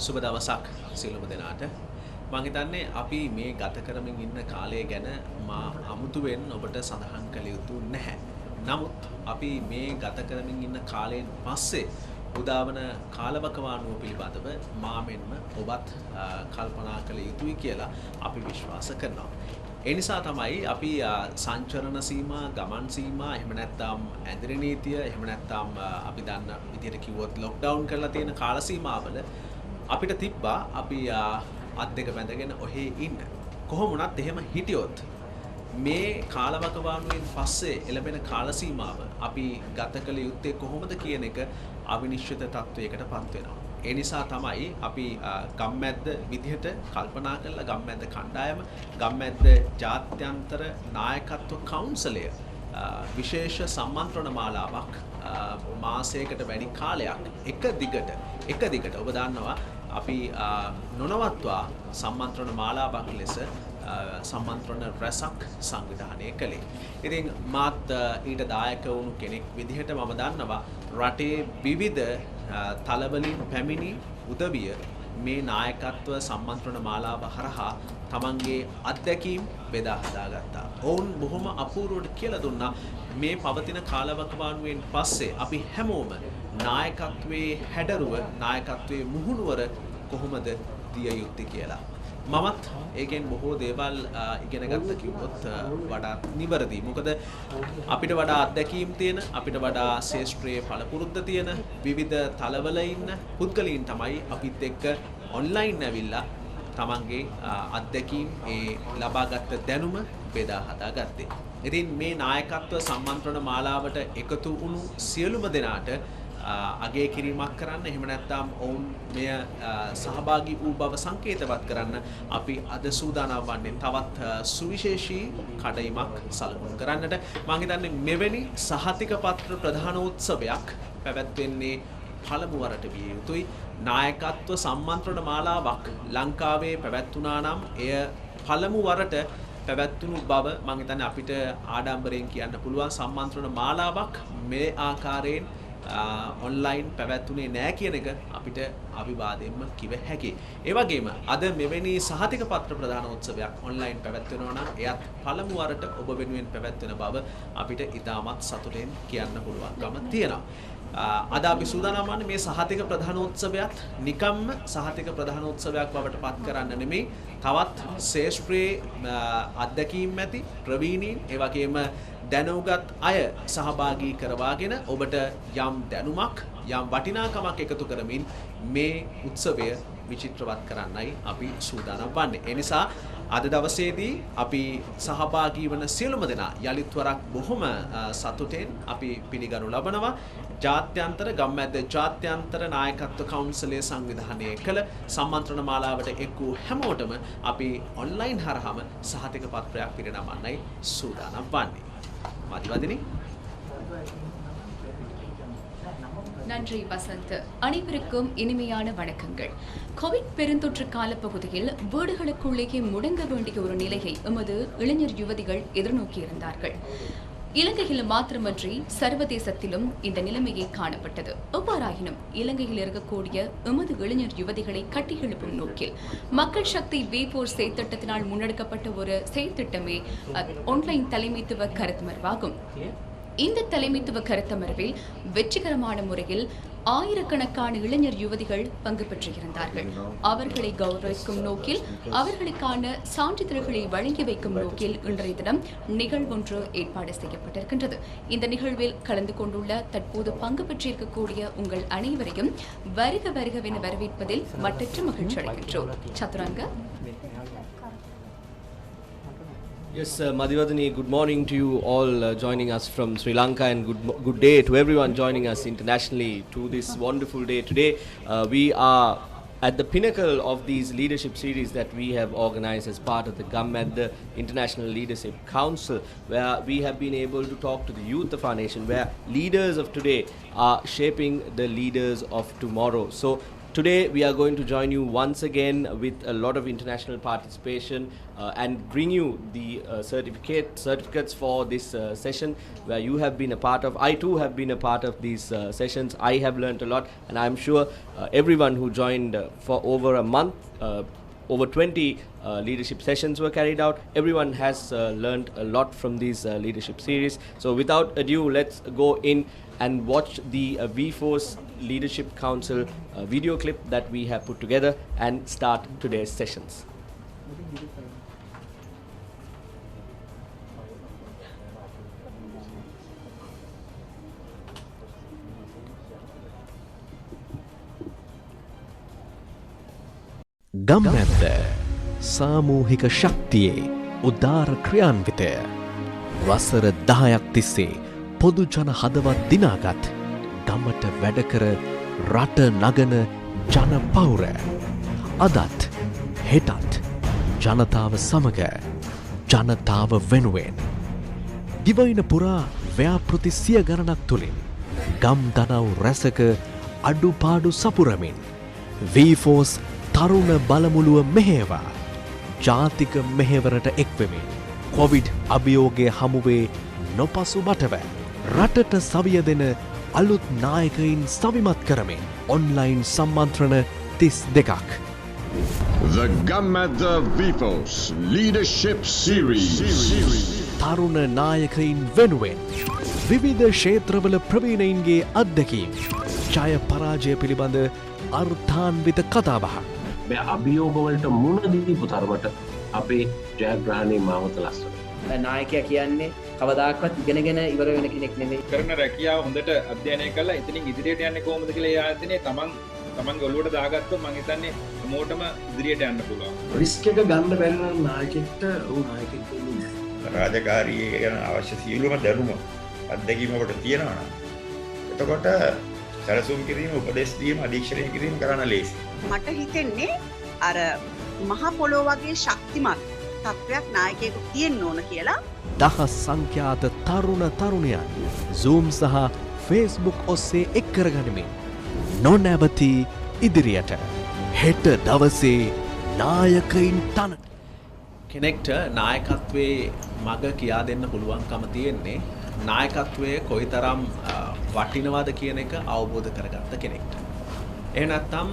සුබ දවසක් සියලුම දෙනාට. මම හිතන්නේ අපි මේ ගත කරමින් ඉන්න කාලය ගැන මා අමුතුවෙන් ඔබට සඳහන් කළ යුතු නැහැ. නමුත් අපි මේ ගත කරමින් ඉන්න කාලයෙන් පස්සේ උදාවන කාලවකවානුව පිළිබඳව මා මෙන්ම ඔබත් කල්පනා කළ යුතුයි කියලා අපි විශ්වාස කරනවා. ඒ නිසා තමයි අපි සංචරණ සීමා, ගමන් සීමා, එහෙම නැත්නම් ඇඳිරි නීතිය, එහෙම නැත්නම් අපි දන්න විදිහට කිව්වොත් ලොක්ඩවුන් කරලා තියෙන කාල සීමාවල අපිට තිබ්බා අපි අත් දෙක බැඳගෙන ඔහේ ඉන්න. කොහොම වුණත් එහෙම හිටියොත් මේ කාලවකවානුවෙන් පස්සේ එළඹෙන කාල සීමාව අපි ගත කළ යුත්තේ කොහොමද කියන එක අවිනිශ්චිත තත්වයකට පත් වෙනවා. ඒ නිසා තමයි අපි ගම්මැද්ද විදිහට කල්පනා කරලා ගම්මැද්ද කණ්ඩායම, ගම්මැද්ද ජාත්‍යන්තර නායකත්ව කවුන්සලය විශේෂ සම්මන්ත්‍රණ මාලාවක් මාසයකට වැඩි කාලයක් එක දිගට ඔබ දන්නවා අපි නොනවත්වා සම්මන්ත්‍රණ මාලාවක් ලෙස සම්මන්ත්‍රණ රැසක් සංවිධානය කළේ. ඉතින් මාත් ඊට දායක වුණු කෙනෙක් විදිහට මම දන්නවා රටේ විවිධ තලවලින් පැමිණි උදවිය මේ නායකත්ව සම්මන්ත්‍රණ මාලාව හරහා තමන්ගේ අත්දැකීම් බෙදා හදාගත්තා. ඔවුන් බොහොම අපූර්වවට කියලා දුන්නා මේ පවතින කාලවකවානුවෙන් පස්සේ අපි හැමෝම නායකත්වයේ හැඩරුව, නායකත්වයේ මුහුණුවර කොහොමද දිය යුත්තේ කියලා. මමත් ඒකෙන් බොහෝ දේවල් ඉගෙන ගත්ත කිව්වොත් වඩාත් නිවැරදි. මොකද අපිට වඩා අත්දැකීම් තියෙන, අපිට වඩා ශාස්ත්‍රීය පළපුරුද්ද තියෙන විවිධ තලවල ඉන්න පුද්ගලයන් තමයි අපිත් එක්ක ඔන්ලයින් ඇවිල්ලා තමන්ගේ අත්දැකීම් ඒ ලබාගත් දැනුම බෙදා හදාගත්තේ. ඉතින් මේ නායකත්ව සම්මන්ත්‍රණ මාලාවට එකතු වුණු සියලුම දෙනාට අගය කිරීමක් කරන්න, එහෙම නැත්නම් ඔවුන් මෙය සහභාගී වූ බව සංකේතවත් කරන්න අපි අද සූදානම් වන්නේ තවත් සුවිශේෂී කඩයිමක් සලකුණු කරන්නට. මම හිතන්නේ මෙවැනි සහතික පත්‍ර ප්‍රධානෝත්සවයක් පැවැත්වෙන්නේ පළමු වරට විය යුතුයි. නායකත්ව සම්මන්ත්‍රණ මාලාවක් ලංකාවේ පැවැත්වුණා නම් එය පළමු වරට පැවැත්වුණු බව මම හිතන්නේ අපිට ආඩම්බරයෙන් කියන්න පුළුවන්. සම්මන්ත්‍රණ මාලාවක් මේ ආකාරයෙන් ඔන්ලයින් පැවැත්වුණේ නැහැ කියන එක අපිට අවිවාදයෙන්ම කිව හැකියි. ඒ වගේම අද මෙවැනි සහතික පත්‍ර ප්‍රදානෝත්සවයක් ඔන්ලයින් පැවැත්වෙනවා නම් එයත් පළමු වරට ඔබ වෙනුවෙන් පැවැත්වෙන බව අපිට ඉතාමත් සතුටෙන් කියන්න පුළුවන්කම තියෙනවා. අද අපි සූදානම් වන්නේ මේ සහතික ප්‍රධානෝත්සවයත් නිකම්ම සහතික ප්‍රධානෝත්සවයක් බවට පත් කරන්න නෙමෙයි, තවත් ශාස්ත්‍රීය අත්දැකීම් ඇති ප්‍රවීණීන්, ඒ වගේම දැනුගත් අය සහභාගී කරවාගෙන ඔබට යම් දැනුමක්, යම් වටිනාකමක් එකතු කරමින් මේ උත්සවය විචිත්‍රවත් කරන්නයි අපි සූදානම් වන්නේ. ඒ නිසා අද දවසේදී අපි සහභාගී වන සියලුම දෙනා යලිත් වරක් බොහොම සතුටෙන් අපි පිළිගනු ලබනවා. ජාත්‍යන්තර ගම්මැද්ද ජාත්‍යන්තර නායකත්ව කවුන්සලයේ සංවිධානය කළ සම්මන්ත්‍රණ මාලාවට එක් වූ හැමෝටම අපි ඔන්ලයින් හරහාම සහතික පත්‍රයක් පිරිනමන්නයි සූදානම් වන්නේ. மதிவதினி. நன்றி வசந்த். அனைவருக்கும் இனிமையான வணக்கங்கள். கோவிட் பெருந்தொற்று காலப்பகுதியில் வீடுகளுக்குள்ளேயே முடங்க வேண்டிய ஒரு நிலையை எமது இளைஞர் யுவதிகள் எதிர்நோக்கியிருந்தார்கள். இலங்கையில் மாத்திரமன்றி சர்வதேசத்திலும் இந்த நிலைமையை காணப்பட்டது. எவ்வாறாயினும் இலங்கையில் இருக்கக்கூடிய எமது இளைஞர் யுவதிகளை கட்டியெழுப்பும் நோக்கில் மக்கள் சக்தி V4 செயற்திட்டத்தினால் முன்னெடுக்கப்பட்ட ஒரு செயற்திட்டமே ஆன்லைன் தலைமைத்துவ கருத்தமர்வாகும். இந்த தலைமைத்துவ கருத்தமர்வில் வெற்றிகரமான முறையில் ஆயிரக்கணக்கான இளைஞர் யுவதிகள் பங்கு பெற்றிருந்தார்கள். அவர்களை கௌரவிக்கும் நோக்கில், அவர்களுக்கான சான்றிதழ்களை வழங்கி வைக்கும் நோக்கில் இன்றைய தினம் நிகழ்வொன்று ஏற்பாடு செய்யப்பட்டிருக்கின்றது. இந்த நிகழ்வில் கலந்து கொண்டுள்ள தற்போது பங்கு பெற்றிருக்கக்கூடிய உங்கள் அனைவரையும் வருக வருகவென வரவேற்பதில் மட்டற்ற மகிழ்ச்சி அடைகின்றோம். சதுரங்க. Yes, Madhivadini, good morning to you all joining us from Sri Lanka, and good day to everyone joining us internationally to this wonderful day. Today, we are at the pinnacle of these leadership series that we have organized as part of the GAMMED, the International Leadership Council, where we have been able to talk to the youth of our nation, where leaders of today are shaping the leaders of tomorrow. So Today we are going to join you once again with a lot of international participation and bring you the certificates for this session where you have been a part of. I too have been a part of these sessions. I have learnt a lot, and I'm sure everyone who joined for over a month, over 20 leadership sessions were carried out. Everyone has learned a lot from these leadership series. So without ado, let's go in and watch the V-Force Leadership Council video clip that we have put together and start today's sessions. ගම්මැද්ද සාමූහික ශක්තියේ උදාර ක්‍රියාන්විතය වසර 10ක් තිස්සේ පොදු ජන හදවත් දිනාගත් ගමට වැඩකර රට නගන ජන පවුර අදත් හෙටත් ජනතාව සමග ජනතාව වෙනුවෙන් දිවයින පුරා ව්‍යාපෘති සිය ගණනක් තුළින් ගම් දනව් රැසක අඩුපාඩු සපුරමින් V-Force තරුණ බලමුළුව මෙහෙවා ජාතික මෙහෙවරට එක්වෙමින් කොවිඩ් අභියෝගය හමුවේ නොපසු බටව රටට සවිය දෙන අලුත් නායකයින් සවිමත් කරමින් online සම්මන්ත්‍රණ 32ක් The Gammadda V-Force Leadership Series. තරුණ නායකයින් වෙනුවෙන් විවිධ ක්ෂේත්‍රවල ප්‍රවීණයින්ගේ අත්දැකීම් ජය පරාජය පිළිබඳ අර්ථාන්විත කතාබහක් මේ අභියෝගවලට මුණ දීපු තරමට අපේ ජයග්‍රහණයේ මාවත ලස්සන. නායකයා කියන්නේ කවදාකවත් ඉගෙනගෙන ඉවර වෙන කෙනෙක් නෙමෙයි. කරන රැකියාව හොඳට අධ්‍යයනය කරලා එතනින් ඉදිරියට යන්නේ කොහොමද කියලා ඒ ආයතනයේ තමන්ගේ ඔළුවට දාගත්තොත් මම හිතන්නේ හැමෝටම ඉදිරියට යන්න පුළුවන්. රිස්ක් එක ගන්න බැරි නම් නායකෙක්ට ඌ නායකෙක් වෙන්නේ නැහැ. රාජකාරිය ගැන අවශ්‍ය සියලුම දැනුම අත්දැකීම ඔබට තියෙනවා නම් එතකොට සැලසුම් කිරීම, උපදෙස් දීම, අධීක්ෂණය කිරීම කරන්න ලේසි. මට හිතෙන්නේ අර මහා පොළොව වගේ ශක්තිමත් තත්වයක් නායකයෙකු තියෙන්න ඕන කියලා. දහස් සංඛ්‍යාත තරුණ තරුණයන් Zoom සහ Facebook ඔස්සේ එක් කරගනිමින් නොනැවති ඉදිරියට හෙට දවසේ නායකයින් තන කෙනෙක්ට නායකත්වයේ මග කියා දෙන්න පුළුවන්කම තියෙන්නේ නායකත්වය කොයිතරම් වටිනවද කියන එක අවබෝධ කරගත්ත කෙනෙක්ට. එහෙ නැත්නම්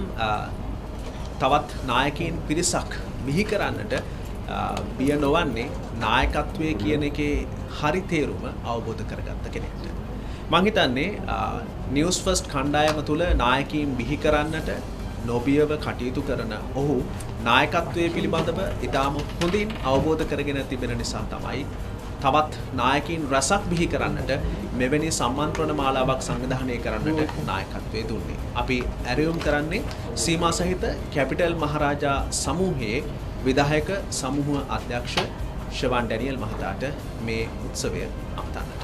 තවත් නායකයින් පිරිසක් බිහි කරන්නට බිය නොවන්නේ නායකත්වයේ කියන එකේ හරි තේරුම අවබෝධ කරගත්ත කෙනෙක්ට. මම හිතන්නේ නිවුස් ෆස්ට් කණ්ඩායම තුල නායකයින් බිහි කරන්නට නොබියව කටයුතු කරන ඔහු නායකත්වයේ පිළිබඳව ඉතාම හොඳින් අවබෝධ කරගෙන තිබෙන නිසා තමයි තවත් නායකයින් රසක් බිහි කරන්නට මෙවැනි සම්මන්ත්‍රණ මාලාවක් සංවිධානය කරන්නට නායකත්වය දුන්නේ. අපි ඇරයුම් කරන්නේ සීමා සහිත කැපිටල් මහරජා සමූහයේ විධායක සමූහ අධ්‍යක්ෂ ශවන් ඩැනියල් මහතාට මේ උත්සවය අමතන්නට.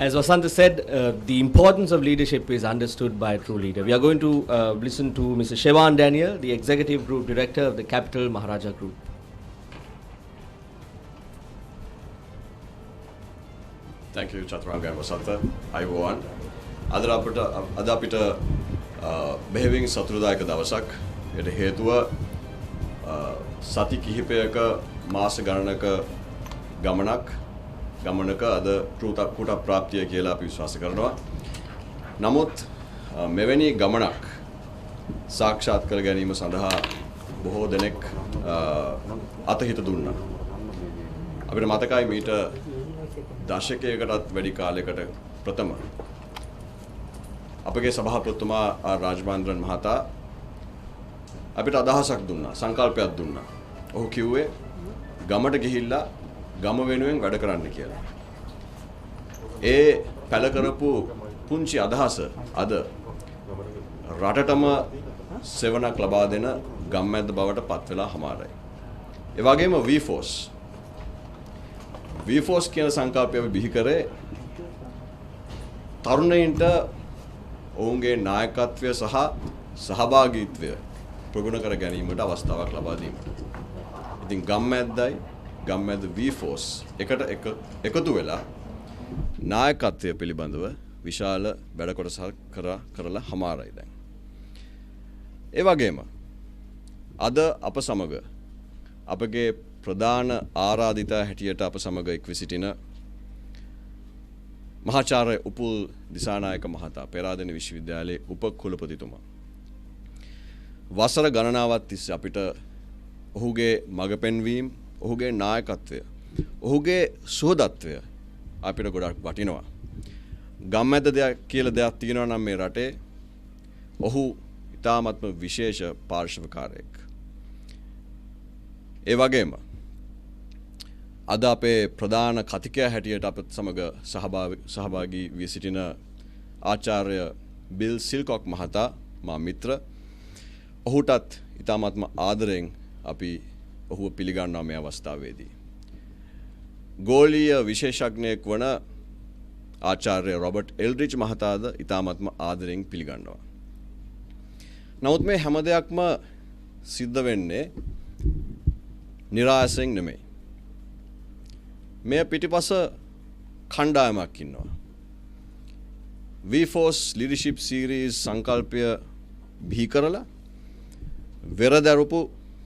As Vasanta said, the importance of leadership is understood by a true leader. We are going to listen to Mr. Shevan Daniel, the Executive Group Director of the Capital Maharaja Group. Thank you, Chaturanga and Vasanta. Ayubowan. අද අපිට බෙහෙවින් සතුටුදායක දවසක්. ඒට හේතුව සති කිහිපයක මාස ගණනක ගමනක අද කුට ප්‍රාප්තිය කියලා අපි විශ්වාස කරනවා. නමුත් මෙවැනි ගමනක් සාක්ෂාත් කර ගැනීම සඳහා බොහෝ දෙනෙක් අතහිත දුන්නා. අපිට මතකයි මීට දශකයකටත් වැඩි කාලයකට ප්‍රථම අපගේ සභාපතිතුමා රාජමාන්ද්‍රන් මහතා අපිට අදහසක් දුන්නා, සංකල්පයක් දුන්නා. ඔහු කිව්වේ ගමට ගිහිල්ලා ගම වෙනුවෙන් වැඩ කරන්න කියලා. ඒ පැල කරපු පුංචි අදහස අද රටටම සෙවණක් ලබා දෙන ගම්මැද්ද බවට පත් වෙලා හමාරයි. ඒ වගේම V-Force කියන සංකල්පය අපි බිහි කරේ තරුණයින්ට ඔවුන්ගේ නායකත්වය සහ සහභාගීත්වය ප්‍රගුණ කර ගැනීමට අවස්ථාවක් ලබා දීමට. ඉතින් ගම්මැද්දයි ගම්මැද්ද V-Force එකට එකතු වෙලා නායකත්වය පිළිබඳව විශාල වැඩ කොටසක් කරලා හමාරයි දැන්. ඒ වගේම අද අප සමග අපගේ ප්‍රධාන ආරාධිතා හැටියට අප සමග එක්ව සිටින මහාචාර්ය උපුල් දිසානායක මහතා පෙරාදෙණිය විශ්වවිද්‍යාලයේ උපකුලපතිතුමා. වසර ගණනාවක් තිස්සේ අපිට ඔහුගේ මඟ පෙන්වීම, ඔහුගේ නායකත්වය, ඔහුගේ සුහදත්වය අපිට ගොඩක් වටිනවා. ගම්මැද දෙයක් කියලා දෙයක් තියෙනවා නම් මේ රටේ ඔහු ඉතාමත්ම විශේෂ පාර්ශවකාරයෙක්. ඒ වගේම අද අපේ ප්‍රධාන කතිකයා හැටියට අපත් සමග සහභාගී වී සිටින ආචාර්ය බිල් සිල්කොක් මහතා මා මිත්‍ර. ඔහුටත් ඉතාමත්ම ආදරෙන් අපි ඔහුව පිළිගන්නවා මේ අවස්ථාවේදී. ගෝලීය විශේෂඥයෙක් වන ආචාර්ය රොබර්ට් එල්රිච් මහතාද ඉතාමත්ම ආදරෙන් පිළිගන්නවා. නමුත් මේ හැම දෙයක්ම සිද්ධ වෙන්නේ නිරාසයෙන් නෙමෙයි. මේ පිටිපස කණ්ඩායමක් ඉන්නවා. V-Force Leadership Series සංකල්පය බිහි කරලා වෙරදරුපු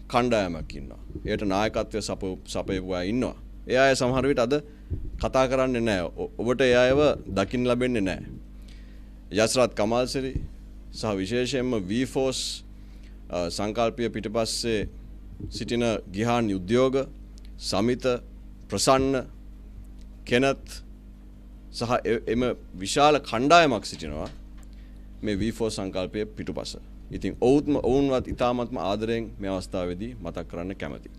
කණ්ඩායමක් ඉන්නවා. ඒකට නායකත්වය සපයපු අය ඉන්නවා. ඒ අය සමහර විට අද කතා කරන්නේ නැහැ. ඔබට ඒ අයව දකින්න ලැබෙන්නේ නැහැ. යස්රත් කමාල්සිරි සහ විශේෂයෙන්ම V-Force සංකල්පය පිටිපස්සේ සිටින ගිහාන් උද්‍යෝග සමිත ප්‍රසන්න කෙනත් සහ එම විශාල කණ්ඩායමක් සිටිනවා මේ V-Force සංකල්පයේ පිටුපස. ඉතින් ඔවුන්වත් ඉතාමත්ම ආදරයෙන් මේ අවස්ථාවේදී මතක් කරන්න කැමැති.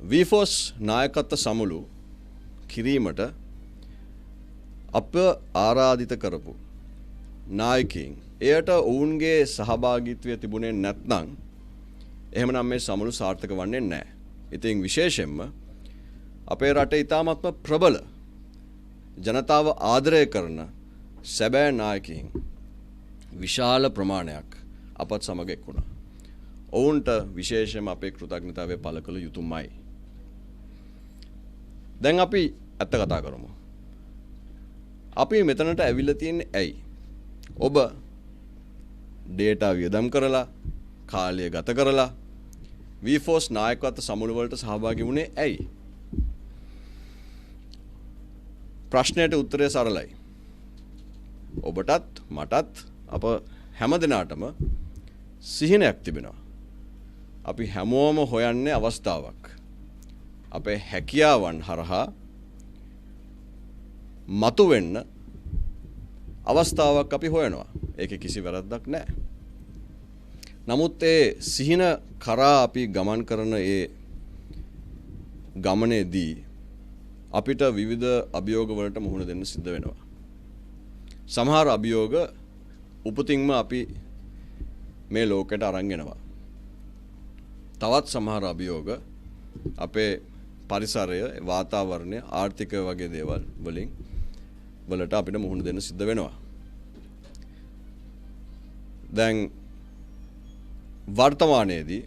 V-Force නායකත්ව සමුළු කිරීමට අප ආරාධිත කරපු නායකයින් එයට ඔවුන්ගේ සහභාගීත්වය තිබුණේ නැත්නම් එහෙමනම් මේ සමුළු සාර්ථක වන්නේ නැහැ. ඉතින් විශේෂයෙන්ම අපේ රටේ ඉතාමත්ම ප්‍රබල ජනතාව ආදරය කරන සැබෑ නායකයින් විශාල ප්‍රමාණයක් අපත් සමග එක් වුණා. ඔවුන්ට විශේෂයෙන්ම අපේ කෘතඥතාවය පළ කළ යුතුමයි. දැන් අපි ඇත්ත කතා කරමු. අපි මෙතනට ඇවිල්ලා තියෙන්නේ ඇයි? ඔබ ඩේටා වියදම් කරලා කාලය ගත කරලා V-Force නායකත්ව සමුළු වලට සහභාගී වුණේ ඇයි? ප්‍රශ්නයට උත්තරය සරලයි. ඔබටත් මටත් අප හැම දිනාටම සිහිනයක් තිබෙනවා. අපි හැමෝම හොයන්නේ අවස්ථාවක්. අපේ හැකියාවන් හරහා මතුවෙන්න අවස්ථාවක් අපි හොයනවා. ඒකේ කිසි වැරද්දක් නැහැ. නමුත් ඒ සිහින කරා අපි ගමන් කරන ඒ ගමනේදී අපිට විවිධ අභියෝග වලට මුහුණ දෙන්න සිද්ධ වෙනවා. සමහර අභියෝග උපතින්ම අපි මේ ලෝකයට අරන් එනවා. තවත් සමහර අභියෝග අපේ පරිසරය, වාතාවරණය, ආර්ථිකය වගේ දේවල් වලට අපිට මුහුණ දෙන්න සිද්ධ වෙනවා. දැන් වර්තමානයේදී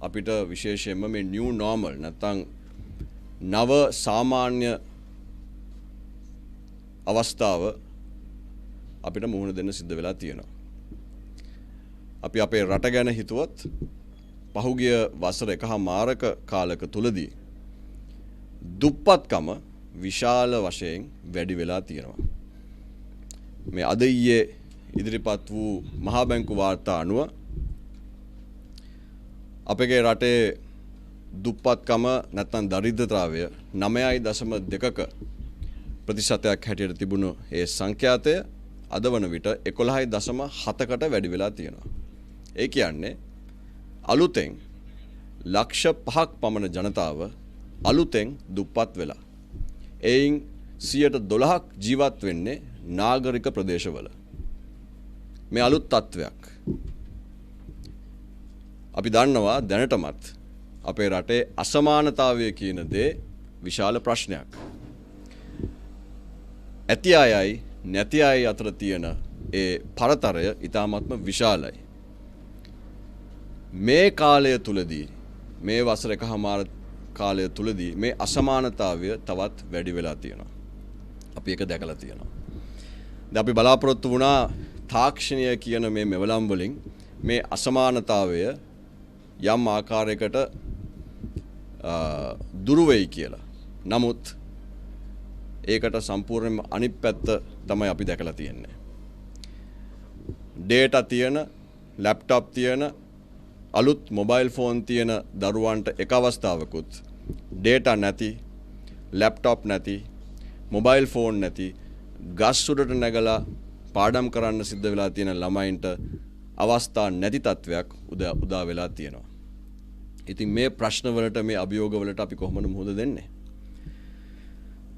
අපිට විශේෂයෙන්ම මේ new normal නැත්නම් නව සාමාන්‍ය අවස්ථාව අපිට මුහුණ දෙන්න සිද්ධ වෙලා තියෙනවා. අපි අපේ රට ගැන හිතුවත් පහුගිය වසර එකහමාරක කාලක තුලදී දුප්පත්කම විශාල වශයෙන් වැඩි වෙලා තියෙනවා. මේ අද ඊයේ ඉදිරිපත් වූ මහා බැංකු වාර්තා අනුව අපගේ රටේ දුප්පත්කම නැත්නම් දරිද්‍රතාවය 9.2ක ප්‍රතිශතයක් හැටියට තිබුණු ඒ සංඛ්‍යාතය අද වන විට 11.7කට වැඩි වෙලා තියෙනවා. ඒ කියන්නේ අලුතෙන් ලක්ෂ 5ක් පමණ ජනතාව අලුතෙන් දුප්පත් වෙලා. එයින් 12%ක් ජීවත් වෙන්නේ නාගරික ප්‍රදේශවල. මේ අලුත් තත්වයක්. අපි දන්නවා දැනටමත් අපේ රටේ අසමානතාවය කියන දේ විශාල ප්‍රශ්නයක්. ඇති අයයි නැති අය අතර තියෙන ඒ පරතරය ඉතාමත්ම විශාලයි. මේ කාලය තුලදී මේ වසර එකහමාර කාලය තුලදී මේ අසමානතාවය තවත් වැඩි වෙලා තියෙනවා. අපි ඒක දැකලා තියෙනවා. දැන් අපි බලාපොරොත්තු වුණා තාක්ෂණය කියන මේ මෙවලම් වලින් මේ අසමානතාවය යම් ආකාරයකට දුරු වෙයි කියලා. නමුත් ඒකට සම්පූර්ණයෙන්ම අනිත් පැත්ත තමයි අපි දැකලා තියෙන්නේ. ඩේටා තියෙන, ලැප්ටොප් තියෙන, අලුත් මොබයිල් ෆෝන් තියෙන දරුවන්ට එක අවස්ථාවකුත් ඩේටා නැති, ලැප්ටොප් නැති, මොබයිල් ෆෝන් නැති, ගස් උඩට නැගලා පාඩම් කරන්න සිද්ධ වෙලා තියෙන ළමයින්ට අවස්ථා නැති තත්වයක් උදා වෙලා තියෙනවා. ඉතින් මේ ප්‍රශ්න වලට, මේ අභියෝග වලට අපි කොහොමද මුහුණ දෙන්නේ?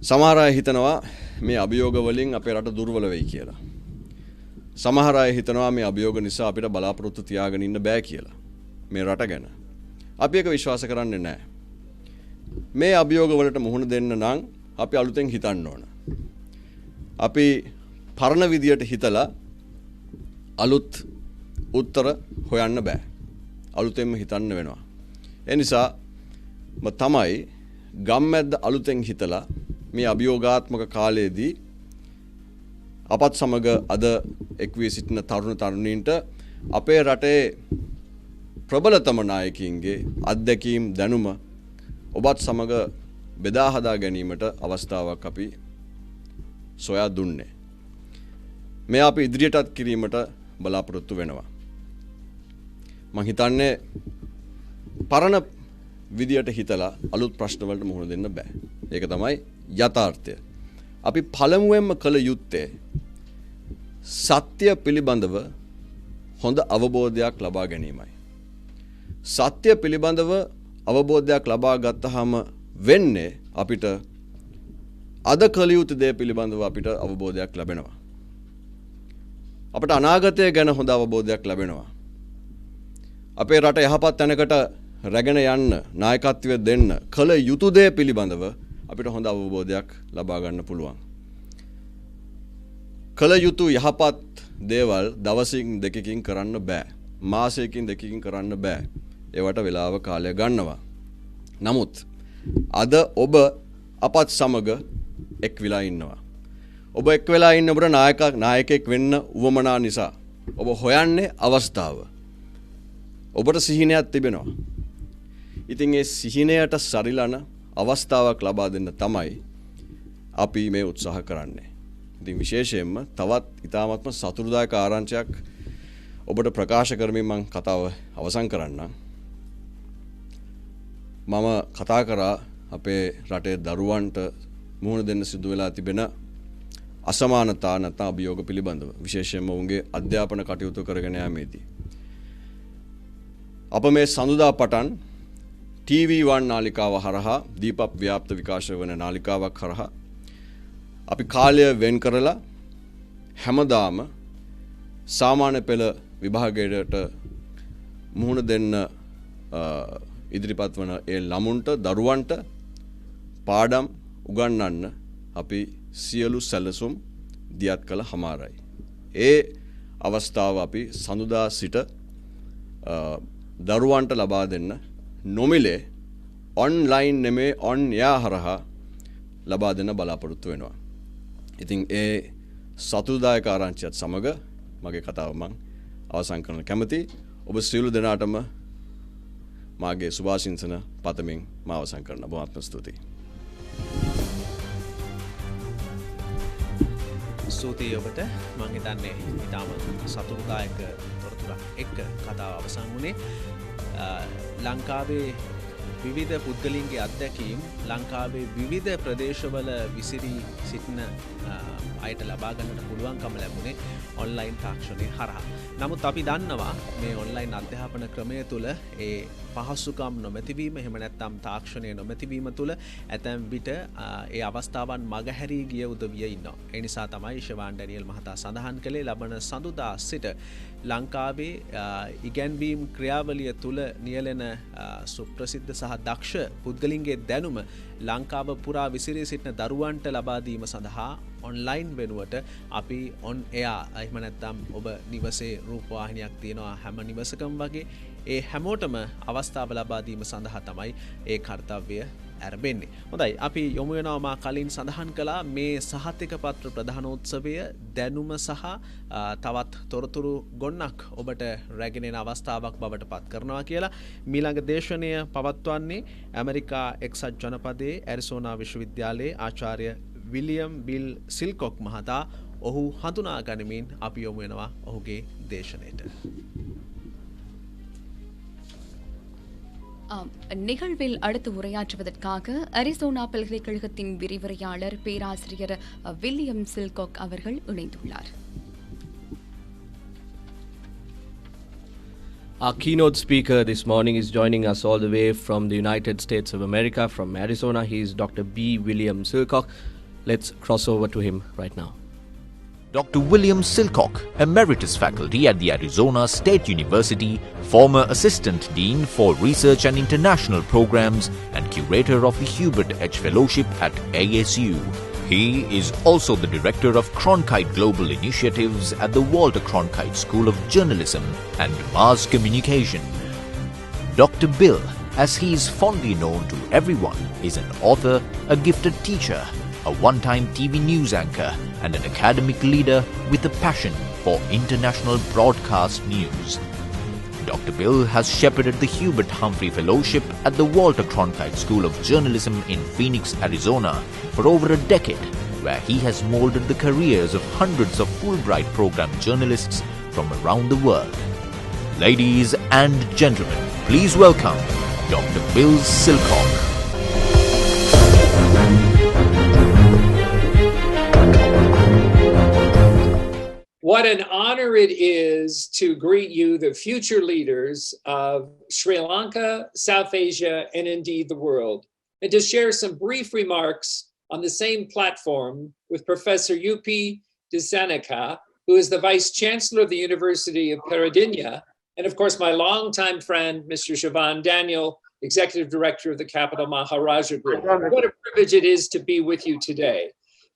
සමහර අය හිතනවා මේ අභියෝග වලින් අපේ රට දුර්වල වෙයි කියලා. සමහර අය හිතනවා මේ අභියෝග නිසා අපිට බලාපොරොත්තු තියාගෙන ඉන්න බෑ කියලා. මේ රට ගැන. අපි ඒක විශ්වාස කරන්නේ නැහැ. මේ අභියෝග වලට මුහුණ දෙන්න නම් අපි අලුතෙන් හිතන්න ඕන. අපි පරණ විදියට හිතලා අලුත් උත්තර හොයන්න බෑ. අලුතෙන්ම හිතන්න වෙනවා. ඒ නිසා තමයි ගම්මැද්ද අලුතෙන් හිතලා මේ අභියෝගාත්මක කාලයේදී අපත් සමග අද එක් වී සිටින තරුණ තරුණීන්ට අපේ රටේ ප්‍රබලතම නායකයින්ගේ අත්දැකීම් දැනුම ඔබත් සමග බෙදා හදා ගැනීමට අවස්ථාවක් අපි සොයා දුන්නේ. මේ අපි ඉදිරියටත් කිරීමට බලාපොරොත්තු වෙනවා. මම හිතන්නේ පරණ විදියට හිතලා අලුත් ප්‍රශ්න වලට මුහුණ දෙන්න බෑ. ඒක තමයි යථාර්ථය. අපි පළමුවෙන්ම කළ යුත්තේ සත්‍ය පිළිබඳව හොඳ අවබෝධයක් ලබා ගැනීමයි. සත්‍ය පිළිබඳව අවබෝධයක් ලබා ගත්තාම වෙන්නේ අපිට අද කළ යුතු දේ පිළිබඳව අපිට අවබෝධයක් ලැබෙනවා. අපිට අනාගතය ගැන හොඳ අවබෝධයක් ලැබෙනවා. අපේ රට යහපත් තැනකට රැගෙන යන්න නායකත්වය දෙන්න කළ යුතු දේ පිළිබඳව අපිට හොඳ අවබෝධයක් ලබා ගන්න පුළුවන්. කළ යුතු යහපත් දේවල් දවසින් දෙකකින් කරන්න බෑ. මාසයකින් දෙකකින් කරන්න බෑ. ඒවට වෙලාව කාලය ගන්නවා. නමුත් අද ඔබ අපත් සමග එක් වෙලා ඉන්නවා. ඔබ එක් වෙලා ඉන්න ඔබට නායකයෙක් වෙන්න උවමනා නිසා ඔබ හොයන්නේ අවස්ථාව. ඔබට සිහිනයක් තිබෙනවා. ඉතින් ඒ සිහිනයට සරිලන අවස්ථාවක් ලබා දෙන්න තමයි අපි මේ උත්සාහ කරන්නේ. ඉතින් විශේෂයෙන්ම තවත් ඉතාමත්ම සතුටුදායක ආරංචියක් ඔබට ප්‍රකාශ කරමින් මම කතාව අවසන් කරන්නම්. මම කතා කරා අපේ රටේ දරුවන්ට මුහුණ දෙන්න සිදු වෙලා තිබෙන අසමානතා නැත්නම් අභියෝග පිළිබඳව, විශේෂයෙන්ම ඔවුන්ගේ අධ්‍යාපන කටයුතු කරගෙන යාමේදී. අප මේ සඳුදා පටන් TV1 නාලිකාව හරහා දීපක් ව්‍යාප්ත විකාශය වන නාලිකාවක් හරහා අපි කාලය වෙන් කරලා හැමදාම සාමාන්‍ය පෙළ විභාගයට මුහුණ දෙන්න ඉදිරිපත් වන ඒ ළමුන්ට, දරුවන්ට පාඩම් උගන්වන්න අපි සියලු සැලසුම් දියත් කළ හමාරයි. ඒ අවස්ථාව අපි සඳුදා සිට දරුවන්ට ලබා දෙන්න නොමිලේ ඔන්ලයින් නෙමේ ඔන් යා හරහා ලබා දෙන්න බලාපොරොත්තු වෙනවා. ඉතින් ඒ සතුටුදායක ආරංචියත් සමග මගේ කතාව මම අවසන් කරන්න කැමතියි. ඔබ සියලු දෙනාටම මාගේ සුභාශිංසන පතමින් මම අවසන් කරන බොහොම ස්තුතියි. ස්තුතියි ඔබට. මම හිතන්නේ ඊටම සතුටුදායක තොරතුරක් එක්ක කතාව අවසන් වුණේ. ලංකාවේ විවිධ පුද්ගලින්ගේ අත්දැකීම් ලංකාවේ විවිධ ප්‍රදේශවල විසිරී සිටින අයට ලබා ගන්නට පුළුවන්කම ලැබුණේ ඔන්ලයින් තාක්ෂණය හරහා. නමුත් අපි දන්නවා මේ ඔන්ලයින් අධ්‍යාපන ක්‍රමය තුළ ඒ පහසුකම් නොමැතිවීම, එහෙම නැත්නම් තාක්ෂණය නොමැතිවීම තුළ ඇතැම් විට ඒ අවස්ථාවන් මගහැරී ගිය උදවිය ඉන්නවා. ඒ නිසා තමයි ශවාන් ඩැනියල් මහතා සඳහන් කළේ ලබන සඳුදා සිට ලංකාවේ ඉගැන්වීම් ක්‍රියාවලිය තුළ නියැලෙන සුප්‍රසිද්ධ සහ දක්ෂ පුද්ගලින්ගේ දැනුම ලංකාව පුරා විසිරී සිටින දරුවන්ට ලබා දීම සඳහා ඔන්ලයින් වෙනුවට අපි ඔන් එයා එහෙම නැත්නම් ඔබ නිවසේ රූපවාහිනියක් තියෙනවා හැම නිවසකම වගේ ඒ හැමෝටම අවස්ථාව ලබා දීම සඳහා තමයි ඒ කාර්යය ඇරඹෙන්නේ. හොඳයි අපි යොමු වෙනවා මා කලින් සඳහන් කළා මේ සහතික පත්‍ර ප්‍රධානෝත්සවය දැනුම සහ තවත් තොරතුරු ගොන්නක් ඔබට රැගෙන එන අවස්ථාවක් බවට පත් කරනවා කියලා. මීළඟ දේශනය පවත්වන්නේ ඇමරිකා එක්සත් ජනපදයේ ඇරිසෝනා විශ්වවිද්‍යාලයේ ආචාර්ය විලියම් බිල් සිල්කොක් මහතා. ඔහු හඳුනා ගනිමින් අපි යොමු වෙනවා ඔහුගේ දේශනයට. நிகழ்வில் அடுத்து உரையாற்றுவதற்காக அரிசோனா பல்கலைக்கழகத்தின் விரிவுரையாளர் பேராசிரியர் வில்லியம் சில்காக் அவர்கள் இணைந்துள்ளார். Our keynote speaker this morning is joining us all the way from the United States of America, from Arizona. He is Dr. B. William Silcock. Let's cross over to him right now. Dr. William Silcock, Emeritus Faculty at the Arizona State University, former Assistant Dean for Research and International Programs and Curator of the Hubert H. Fellowship at ASU. He is also the Director of Cronkite Global Initiatives at the Walter Cronkite School of Journalism and Mass Communication. Dr. Bill, as he is fondly known to everyone, is an author, a gifted teacher, a one-time TV news anchor, and an academic leader with a passion for international broadcast news. Dr. Bill has shepherded the Hubert Humphrey Fellowship at the Walter Cronkite School of Journalism in Phoenix, Arizona for over a decade, where he has molded the careers of hundreds of Fulbright program journalists from around the world. Ladies and gentlemen, please welcome Dr. Bill Silcock. What an honor it is to greet you, the future leaders of Sri Lanka, South Asia, and indeed the world, and to share some brief remarks on the same platform with Professor Yupi Disanika, who is the Vice Chancellor of the University of Peradeniya, and of course my longtime friend, Mr. Siobhan Daniel, Executive Director of the Capital Maharaja Group. What a privilege it is to be with you today.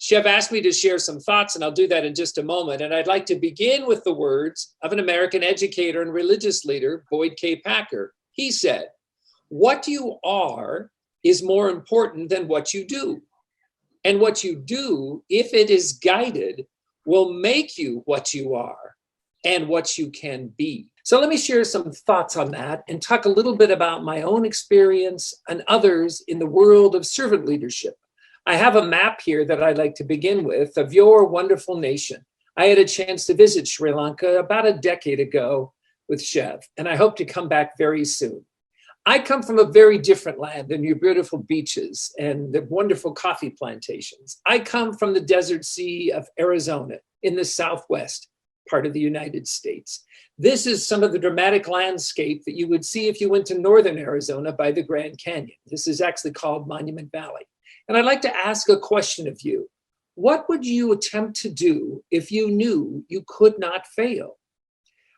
Chev asked me to share some thoughts, and I'll do that in just a moment. And I'd like to begin with the words of an American educator and religious leader, Boyd K. Packer. He said, "What you are is more important than what you do. And what you do, if it is guided, will make you what you are and what you can be." So let me share some thoughts on that and talk a little bit about my own experience and others in the world of servant leadership. I have a map here that I'd like to begin with of your wonderful nation. I had a chance to visit Sri Lanka about a decade ago with Chev, and I hope to come back very soon. I come from a very different land than your beautiful beaches and the wonderful coffee plantations. I come from the desert sea of Arizona in the Southwest part of the United States. This is some of the dramatic landscape that you would see if you went to northern Arizona by the Grand Canyon. This is actually called Monument Valley. And I'd like to ask a question of you. What would you attempt to do if you knew you could not fail?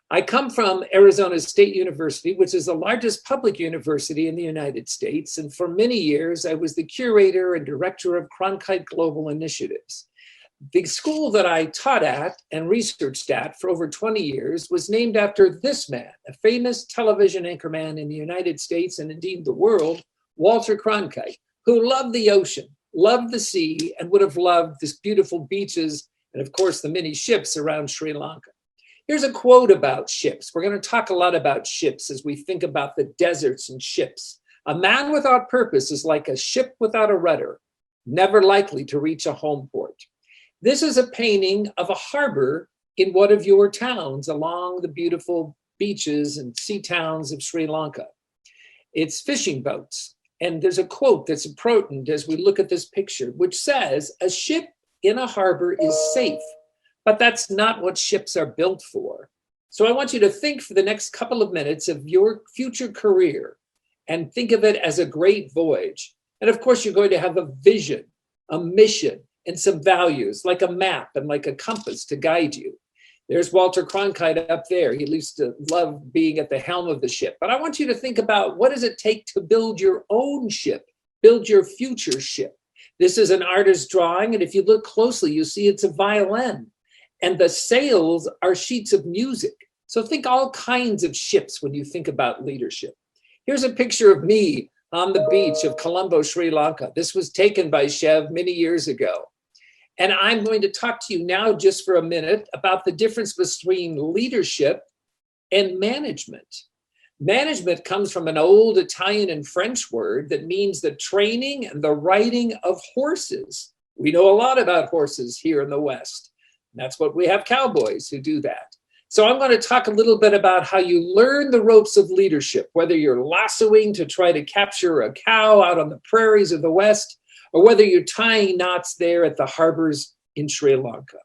I come from Arizona State University, which is the largest public university in the United States. And for many years, I was the curator and director of Cronkite Global Initiatives. The school that I taught at and researched at for over 20 years was named after this man, a famous television anchorman in the United States and indeed the world, Walter Cronkite, who loved the ocean, loved the sea, and would have loved these beautiful beaches and, of course, the many ships around Sri Lanka. Here's a quote about ships. We're going to talk a lot about ships as we think about the deserts and ships. "A man without purpose is like a ship without a rudder, never likely to reach a home port." This is a painting of a harbor in one of your towns along the beautiful beaches and sea towns of Sri Lanka. It's fishing boats. And there's a quote that's important as we look at this picture, which says, "A ship in a harbor is safe, but that's not what ships are built for." So I want you to think for the next couple of minutes of your future career and think of it as a great voyage. And of course, you're going to have a vision, a mission, and some values, like a map and like a compass to guide you. There's Walter Cronkite up there. He used to love being at the helm of the ship. But I want you to think about, what does it take to build your own ship, build your future ship? This is an artist's drawing, and if you look closely, you see it's a violin. And the sails are sheets of music. So think all kinds of ships when you think about leadership. Here's a picture of me on the beach of Colombo, Sri Lanka. This was taken by Chev many years ago. And I'm going to talk to you now just for a minute about the difference between leadership and management. Management comes from an old Italian and French word that means the training and the riding of horses. We know a lot about horses here in the West. That's what we have, cowboys who do that. So I'm going to talk a little bit about how you learn the ropes of leadership, whether you're lassoing to try to capture a cow out on the prairies of the West, or whether you're tying knots there at the harbors in Sri Lanka.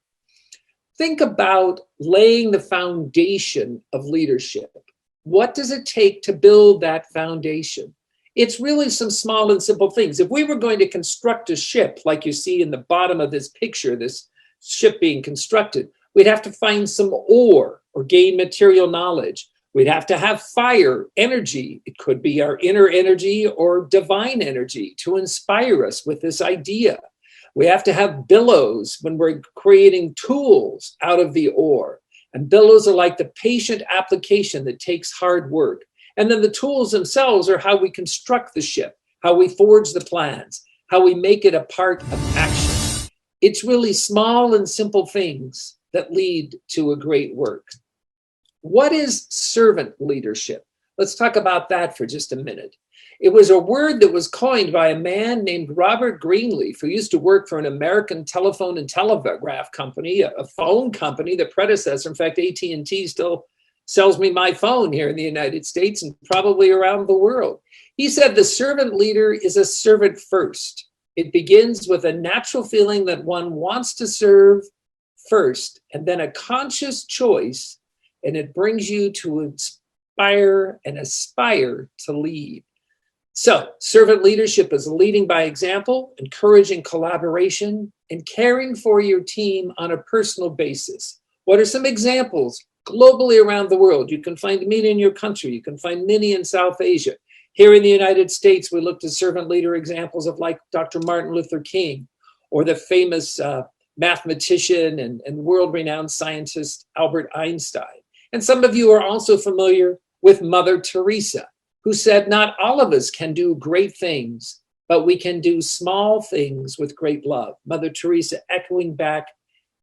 Think about laying the foundation of leadership. What does it take to build that foundation? It's really some small and simple things. If we were going to construct a ship, like you see in the bottom of this picture, this ship being constructed, we'd have to find some ore or gain material knowledge. We'd have to have fire, energy. It could be our inner energy or divine energy to inspire us with this idea. We have to have billows when we're creating tools out of the ore. And billows are like the patient application that takes hard work. And then the tools themselves are how we construct the ship, how we forge the plans, how we make it a part of action. It's really small and simple things that lead to a great work. What is servant leadership? Let's talk about that for just a minute. It was a word that was coined by a man named Robert Greenleaf, who used to work for an American telephone and telegraph company, a phone company, the predecessor. In fact, AT&T still sells me my phone here in the United States and probably around the world. He said the servant leader is a servant first. It begins with a natural feeling that one wants to serve first, and then a conscious choice, and it brings you to inspire and aspire to lead. So, servant leadership is leading by example, encouraging collaboration, and caring for your team on a personal basis. What are some examples globally around the world? You can find many in your country. You can find many in South Asia. Here in the United States, we looked at servant leader examples of like Dr. Martin Luther King, or the famous mathematician and world-renowned scientist Albert Einstein. And some of you are also familiar with Mother Teresa, who said, not all of us can do great things, but we can do small things with great love. Mother Teresa echoing back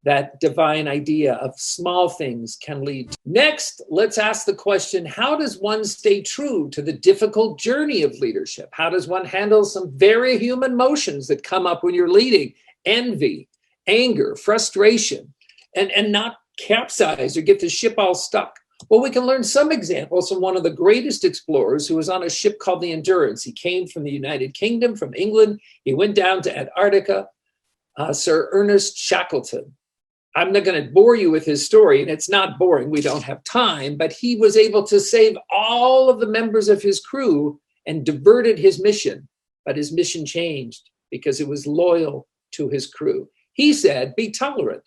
that divine idea of small things can lead. Next, let's ask the question, how does one stay true to the difficult journey of leadership? How does one handle some very human emotions that come up when you're leading? Envy, anger, frustration, and not capsize or get the ship all stuck. Well, we can learn some examples from one of the greatest explorers who was on a ship called the Endurance. He came from the United Kingdom, from England. He went down to Antarctica, Sir Ernest Shackleton. I'm not going to bore you with his story, and it's not boring. We don't have time, but he was able to save all of the members of his crew and diverted his mission. But his mission changed because it was loyal to his crew. He said, be tolerant.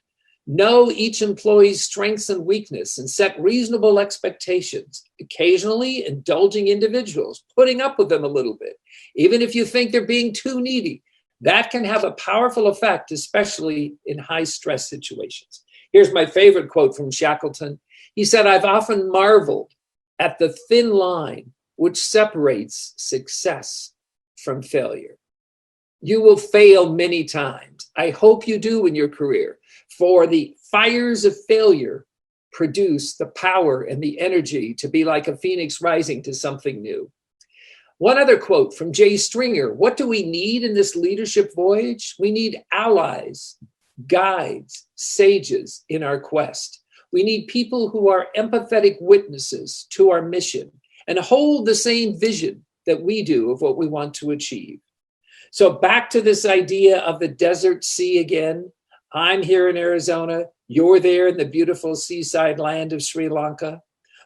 Know each employee's strengths and weakness and set reasonable expectations, occasionally indulging individuals, putting up with them a little bit, even if you think they're being too needy. That can have a powerful effect, especially in high stress situations. Here's my favorite quote from Shackleton. He said, I've often marveled at the thin line which separates success from failure. You will fail many times. I hope you do in your career. For the fires of failure produce the power and the energy to be like a phoenix rising to something new. One other quote from Jay Stringer. What do we need in this leadership voyage? We need allies, guides, sages in our quest. We need people who are empathetic witnesses to our mission and hold the same vision that we do of what we want to achieve. So back to this idea of the desert sea again. I'm here in Arizona. You're there in the beautiful seaside land of Sri Lanka.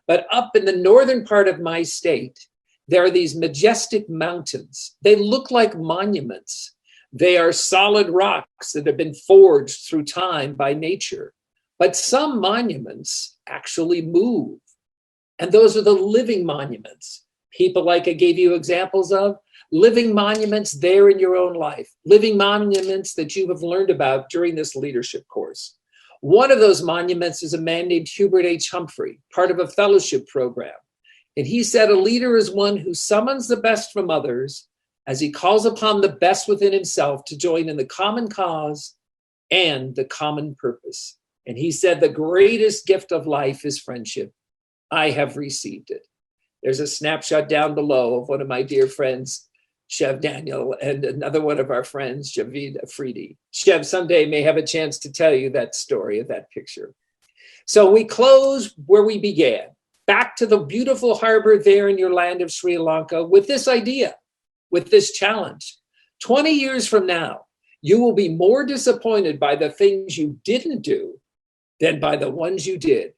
But up in the northern part of my state, there are these majestic mountains. They look like monuments. They are solid rocks that have been forged through time by nature. But some monuments actually move. And those are the living monuments. People like I gave you examples of, living monuments there in your own life, living monuments that you have learned about during this leadership course. One of those monuments is a man named Hubert H. Humphrey, part of a fellowship program. And he said, a leader is one who summons the best from others as he calls upon the best within himself to join in the common cause and the common purpose. And he said, the greatest gift of life is friendship. I have received it. There's a snapshot down below of one of my dear friends, Chev Daniel, and another one of our friends, Javid Afridi. Chev someday may have a chance to tell you that story of that picture. So we close where we began, back to the beautiful harbor there in your land of Sri Lanka with this idea, with this challenge. 20 years from now, you will be more disappointed by the things you didn't do than by the ones you did.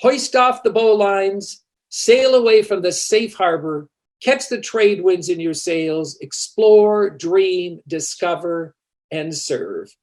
Hoist off the bowlines, sail away from the safe harbor, catch the trade winds in your sails, explore, dream, discover, and serve.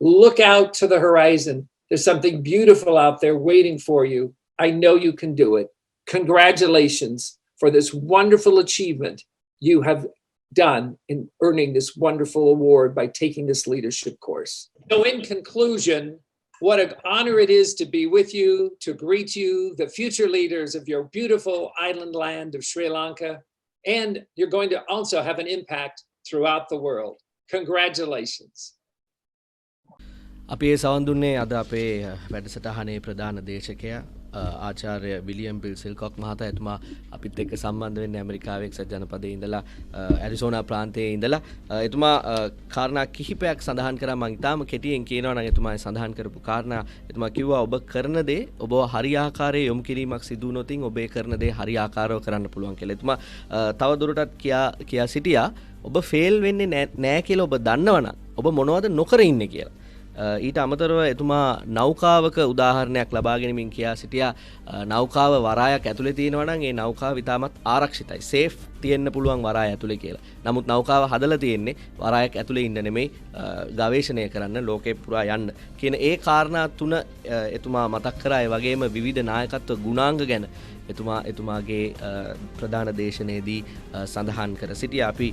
Look out to the horizon. There's something beautiful out there waiting for you. I know you can do it. Congratulations for this wonderful achievement you have done in earning this wonderful award by taking this leadership course. So in conclusion, what an honor it is to be with you, to greet you, the future leaders of your beautiful island land of Sri Lanka, and you're going to also have an impact throughout the world. Congratulations. අපේ සවන් දුන්නේ අද අපේ වැඩසටහනේ ප්‍රධාන දේශකයා ආචාර්ය William bill සිල්කොක් මහතා. එතුමා අපිත් එක්ක සම්බන්ධ වෙන්නේ ඇමරිකාවේ එක්සත් ජනපදයේ ඉඳලා ඇරිසෝනා ප්‍රාන්තයේ ඉඳලා. එතුමා කාරණා කිහිපයක් සඳහන් කරා. මම ඊටාම කෙටියෙන් කියනවා නම් එතුමා සඳහන් කරපු කාරණා එතුමා කිව්වා ඔබ කරන දේ ඔබ හරි ආකාරයේ යොමු කිරීමක් සිදු වුණොතින් ඔබේ කරන දේ හරි ආකාරව කරන්න පුළුවන් කියලා. එතුමා තව දුරටත් කියා සිටියා ඔබ ෆේල් වෙන්නේ නැහැ කියලා ඔබ දන්නවනම් ඔබ මොනවද නොකර ඉන්නේ කියලා. ඊට අමතරව එතුමා නෞකාවක උදාහරණයක් ලබා ගැනීමෙන් කියා සිටියා නෞකාව වරායක් ඇතුලේ තියෙනවා නම් ඒ නෞකාව ඉතාමත් ආරක්ෂිතයි සේෆ් තියෙන්න පුළුවන් වරාය ඇතුලේ කියලා. නමුත් නෞකාව හදලා තියෙන්නේ වරායක් ඇතුලේ ඉන්න නෙමෙයි ගවේෂණය කරන්න ලෝකේ පුරා යන්න කියන ඒ කාරණා තුන එතුමා මතක් කරා. ඒ වගේම විවිධ නායකත්ව ගුණාංග ගැන එතුමාගේ ප්‍රධාන දේශනයේදී සඳහන් කර සිටියා. අපි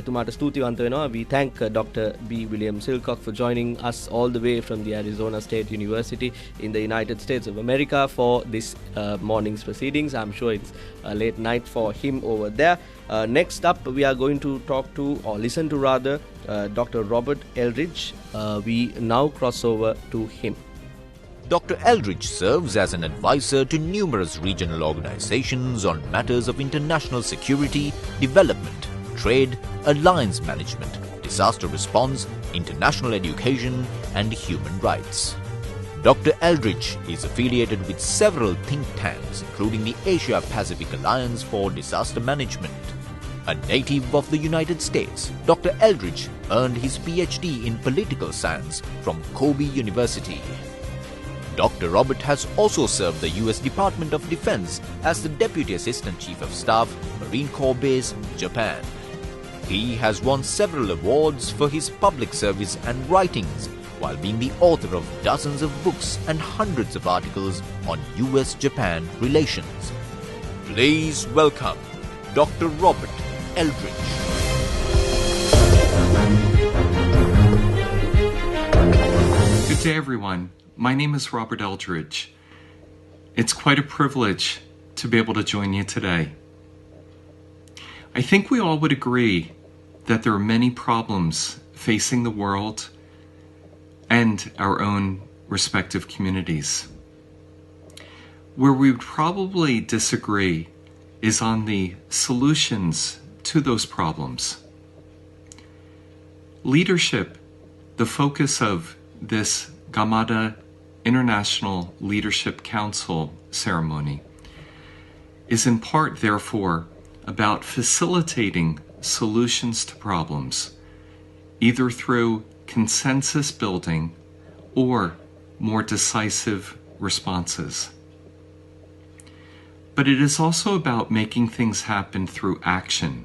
එතුමාට ස්තුතිවන්ත වෙනවා. We thank Dr. B. William Silcock for joining us all the way from the Arizona State University in the United States of America for this morning's proceedings. I'm sure it's a late night for him over there. Next up, we are going to talk to, or listen to rather, Dr. Robert Eldridge. We now cross over to him. Dr. Eldridge serves as an advisor to numerous regional organizations on matters of international security, development, trade, alliance management, disaster response, international education, and human rights. Dr. Eldridge is affiliated with several think tanks, including the Asia-Pacific Alliance for Disaster Management. A native of the United States, Dr. Eldridge earned his PhD in political science from Kobe University. Dr. Robert has also served the U.S. Department of Defense as the Deputy Assistant Chief of Staff, Marine Corps Base, Japan. He has won several awards for his public service and writings, while being the author of dozens of books and hundreds of articles on U.S.-Japan relations. Please welcome Dr. Robert Eldridge. Good day, everyone. My name is Robert Eldridge. It's quite a privilege to be able to join you today. I think we all would agree that there are many problems facing the world and our own respective communities. Where we would probably disagree is on the solutions to those problems. Leadership, the focus of this Gamada International Leadership Council ceremony, is in part, therefore, about facilitating solutions to problems, either through consensus building or more decisive responses. But it is also about making things happen through action,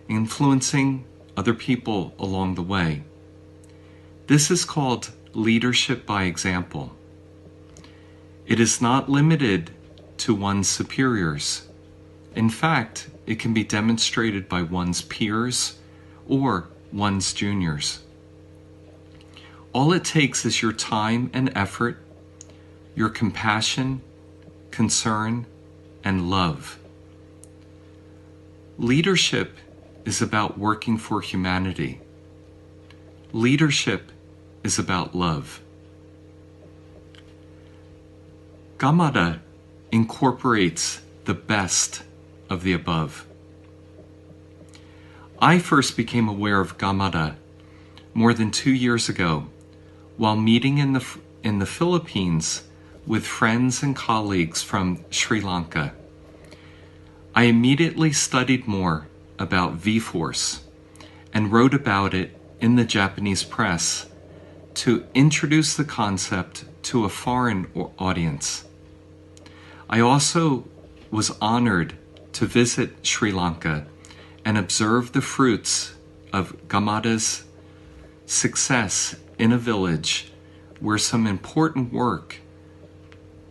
influencing other people along the way. This is called leadership by example. It is not limited to one's superiors. In fact, it can be demonstrated by one's peers or one's juniors. All it takes is your time and effort, your compassion, concern, and love. Leadership is about working for humanity. Leadership is about love. Gamada incorporates the best of the above. I first became aware of Gamada more than 2 years ago while meeting in the Philippines with friends and colleagues from Sri Lanka. I immediately studied more about V-Force and wrote about it in the Japanese press to introduce the concept to a foreign audience. I also was honored to visit Sri Lanka and observe the fruits of Gamada's success in a village where some important work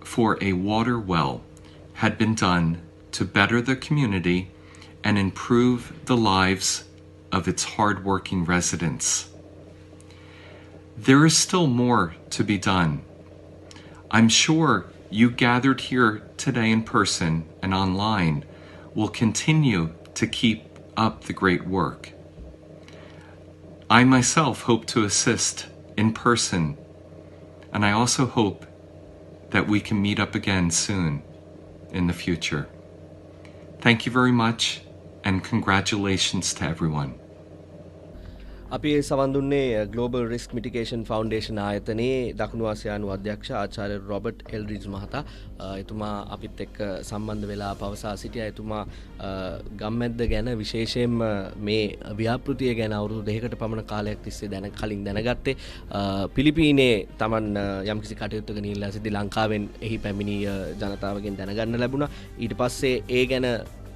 for a water well had been done to better the community and improve the lives of its hard-working residents. There is still more to be done. I'm sure you gathered here today in person and online will continue to keep up the great work. I myself hope to assist in person, and I also hope that we can meet up again soon in the future. Thank you very much, and congratulations to everyone. අපි සවන් දුන්නේ Global Risk Mitigation Foundation ආයතනයේ දකුණු ආසියානු අධ්‍යක්ෂ ආචාර්ය Robert එල්රිජ් මහතා. එතුමා අපිත් එක්ක සම්බන්ධ වෙලා පවසා සිටියා. එතුමා ගම්මැද්ද ගැන විශේෂයෙන්ම මේ ව්‍යාපෘතිය ගැන අවුරුදු දෙකකට පමණ කාලයක් තිස්සේ කලින් දැනගත්තේ. පිලිපීනේ Taman යම්කිසි කටයුත්තක නියලා සිටි ලංකාවෙන් එහි පැමිණි ජනතාවගෙන් දැනගන්න ලැබුණා. ඊට පස්සේ ඒ ගැන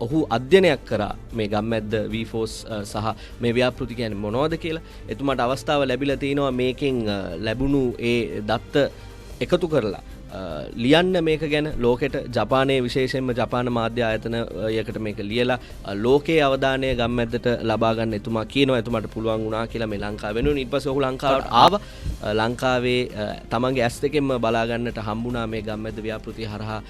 ඔහු අධ්‍යයනයක් කරා මේ ගම්මැද්ද V-Force සහ මේ ව්‍යාපෘති කියන්නේ මොනවද කියලා. එතුමාට අවස්ථාව ලැබිලා තිනවා මේකෙන් ලැබුණු ඒ දත්ත එකතු කරලා ලියන්න මේක ගැන ලෝකෙට ජපානයේ විශේෂයෙන්ම ජපාන මාධ්‍ය ආයතනයකට මේක ලියලා ලෝකයේ අවධානය ගම්මැද්දට ලබා ගන්න එතුමා කියනවා. එතුමාට පුළුවන් වුණා කියලා මේ ලංකාව වෙනුවෙන්. ඊට පස්සේ ඔහු ලංකාවට ආවා. ලංකාවේ තමන්ගේ ඇස් දෙකෙන්ම බලා ගන්නට හම්බුණා මේ ගම්මැද්ද ව්‍යාපෘතිය හරහා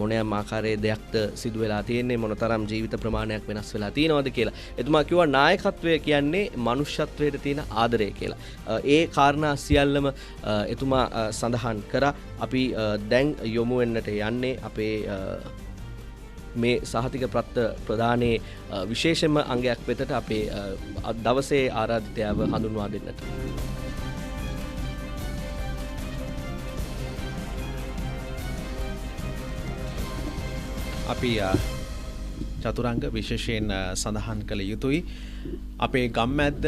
මොනෑම ආකාරයේ දෙයක්ද සිදු වෙලා තියෙන්නේ, මොනතරම් ජීවිත ප්‍රමාණයක් වෙනස් වෙලා තියෙනවද කියලා. එතුමා කිව්වා නායකත්වය කියන්නේ මනුෂ්‍යත්වයට තියෙන ආදරය කියලා. ඒ කාරණා සියල්ලම එතුමා සඳහන් කරා. අපි දැන් යොමු වෙන්නට යන්නේ අපේ මේ සහතික ප්‍රදානයේ විශේෂම අංගයක් වෙතට අපේ දවසේ ආරාධිතයව හඳුන්වා දෙන්නට. අපි චතුරංග විශේෂයෙන් සඳහන් කළ යුතුයි. අපේ ගම්මැද්ද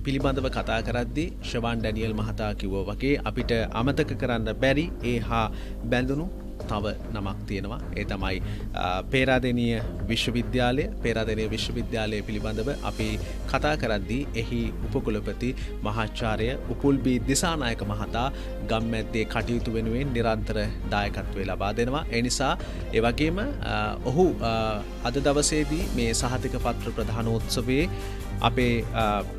පිළිබඳව කතා කරද්දී ශවාන් ඩැනියල් මහතා කිව්වා වගේ අපිට අමතක කරන්න බැරි ඒ හා බැඳුණු තව නමක් තියෙනවා. ඒ තමයි පේරාදෙණිය විශ්වවිද්‍යාලය. පේරාදෙණිය විශ්වවිද්‍යාලය පිළිබඳව අපි කතා කරද්දී එහි උපකුලපති මහාචාර්ය උපුල් බී දිසානායක මහතා ගම්මැද්දේ කටයුතු වෙනුවෙන් නිරන්තර දායකත්වය ලබා දෙනවා. ඒ නිසා ඒ වගේම ඔහු අද දවසේදී මේ සහතික පත්‍ර ප්‍රධානෝත්සවයේ අපේ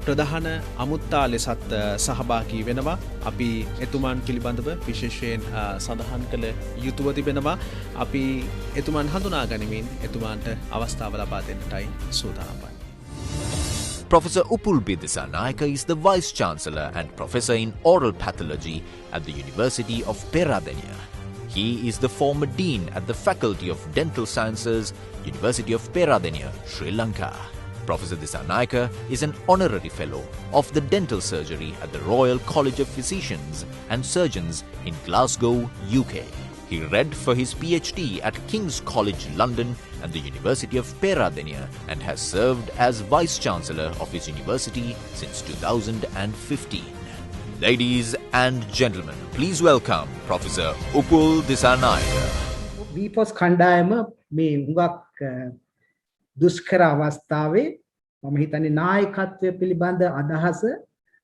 ප්‍රධාන අමුත්තා ලෙසත් සහභාගී වෙනවා. අපි එතුමන් පිළිබඳව විශේෂයෙන් සඳහන් කළ යුතුව තිබෙනවා. අපි එතුමන් හඳුනා ගනිමින් එතුමන්ට අවස්ථාව ලබා දෙන්නටයි සූදානම් වන්නේ. Professor Upul Bidisanayake is the Vice Chancellor and Professor in Oral Pathology at the University of Peradeniya. He is the former Dean at the Faculty of Dental Sciences, University of Peradeniya, Sri Lanka. Professor Disanayake is an honorary fellow of the dental surgery at the Royal College of Physicians and Surgeons in Glasgow, UK. He read for his PhD at King's College London and the University of Peradeniya and has served as Vice Chancellor of his university since 2015. Ladies and gentlemen, please welcome Professor Upul Disanayake. V-Force කණ්ඩායම මේ හුඟක් දුෂ්කර අවස්ථාවේ මම හිතන්නේ නායකත්වය පිළිබඳ අදහස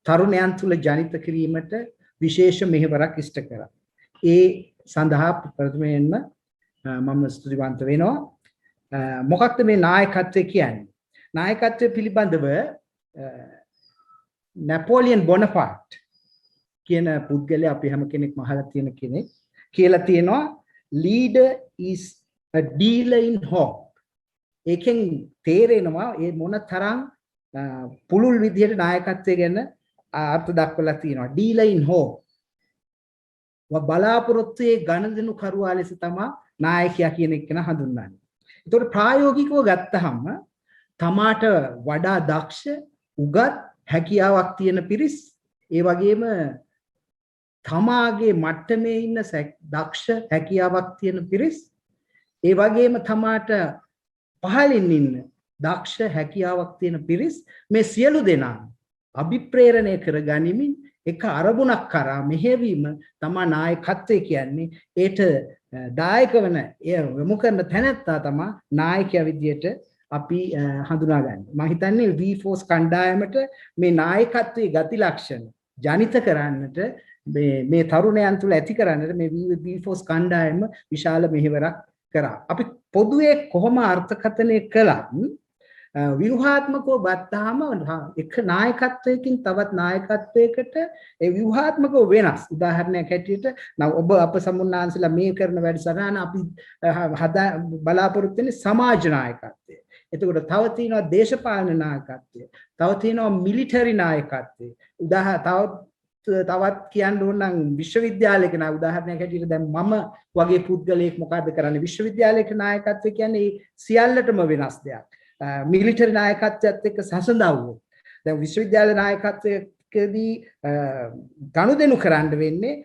තරුණයන් තුළ ජනිත කිරීමට විශේෂ මෙහෙවරක් ඉෂ්ට කරා. ඒ සඳහා ප්‍රථමයෙන්ම මම ස්තුතිවන්ත වෙනවා. මොකක්ද මේ නායකත්වය කියන්නේ? නායකත්වය පිළිබඳව නැපෝලියන් බොනපාර්ට් කියන පුද්ගලයා අපි හැම කෙනෙක්ම අහලා තියෙන කෙනෙක් කියලා තියෙනවා leader is a dealer in hope. ඒකෙන් තේරෙනවා මේ මොන තරම් පුළුල් විදිහට නායකත්වය ගැන අර්ථ දක්වලා තියෙනවා. dealer in hope. බලාපොරොත්තුවේ ගනුදෙනු කරුවා ලෙස තමයි නායකයා කියන එක හඳුන්වන්නේ. ඒතකොට ප්‍රායෝගිකව ගත්තහම තමාට වඩා දක්ෂ උගත් හැකියාවක් තියෙන පිරිස් ඒ වගේම තමාගේ මට්ටමේ ඉන්න දක්ෂ හැකියාවක් තියෙන පිරිස් ඒ වගේම තමාට පහළින් ඉන්න දක්ෂ හැකියාවක් තියෙන පිරිස් මේ සියලු දෙනා අභිප්‍රේරණය කර ගනිමින් එක අරමුණක් කරා මෙහෙවීම තමයි නායකත්වය කියන්නේ. ඒට දායක වෙන යොමු කරන තැනැත්තා තමයි නායකයා විදියට අපි හඳුනාගන්නේ. මම හිතන්නේ V4 කණ්ඩායමට මේ නායකත්වයේ ගති ලක්ෂණ ජනිත කරන්නට මේ තරුණයන් තුළ ඇති කරන්නට මේ V4 කණ්ඩායම විශාල මෙහෙවරක් කරා. අපි පොදුවේ කොහොම අර්ථකථනය කළත් ව්‍යුහාත්මකව බත්තාම එක නායකත්වයකින් තවත් නායකත්වයකට ඒ ව්‍යුහාත්මකව වෙනස්. උදාහරණයක් හැටියට ඔබ අප සමුන්නාන්සලා මේ කරන වැඩසටහන අපි බලාපොරොත්තු වෙන්නේ සමාජ නායකත්වය. එතකොට තව තියෙනවා දේශපාලන නායකත්වය. තව තියෙනවා මිලිටරි නායකත්වය. තවත් කියන්න ඕන නම් විශ්වවිද්‍යාලයක නා උදාහරණයක් හැටියට දැන් මම වගේ පුද්ගලයෙක් මොකද්ද කරන්නේ විශ්වවිද්‍යාලයක නායකත්වය කියන්නේ සියල්ලටම වෙනස් දෙයක්. මිලිටරි නායකත්වයත් එක්ක සසඳවුවෝ. දැන් විශ්වවිද්‍යාල නායකත්වයකදී ගනුදෙනු කරන්න වෙන්නේ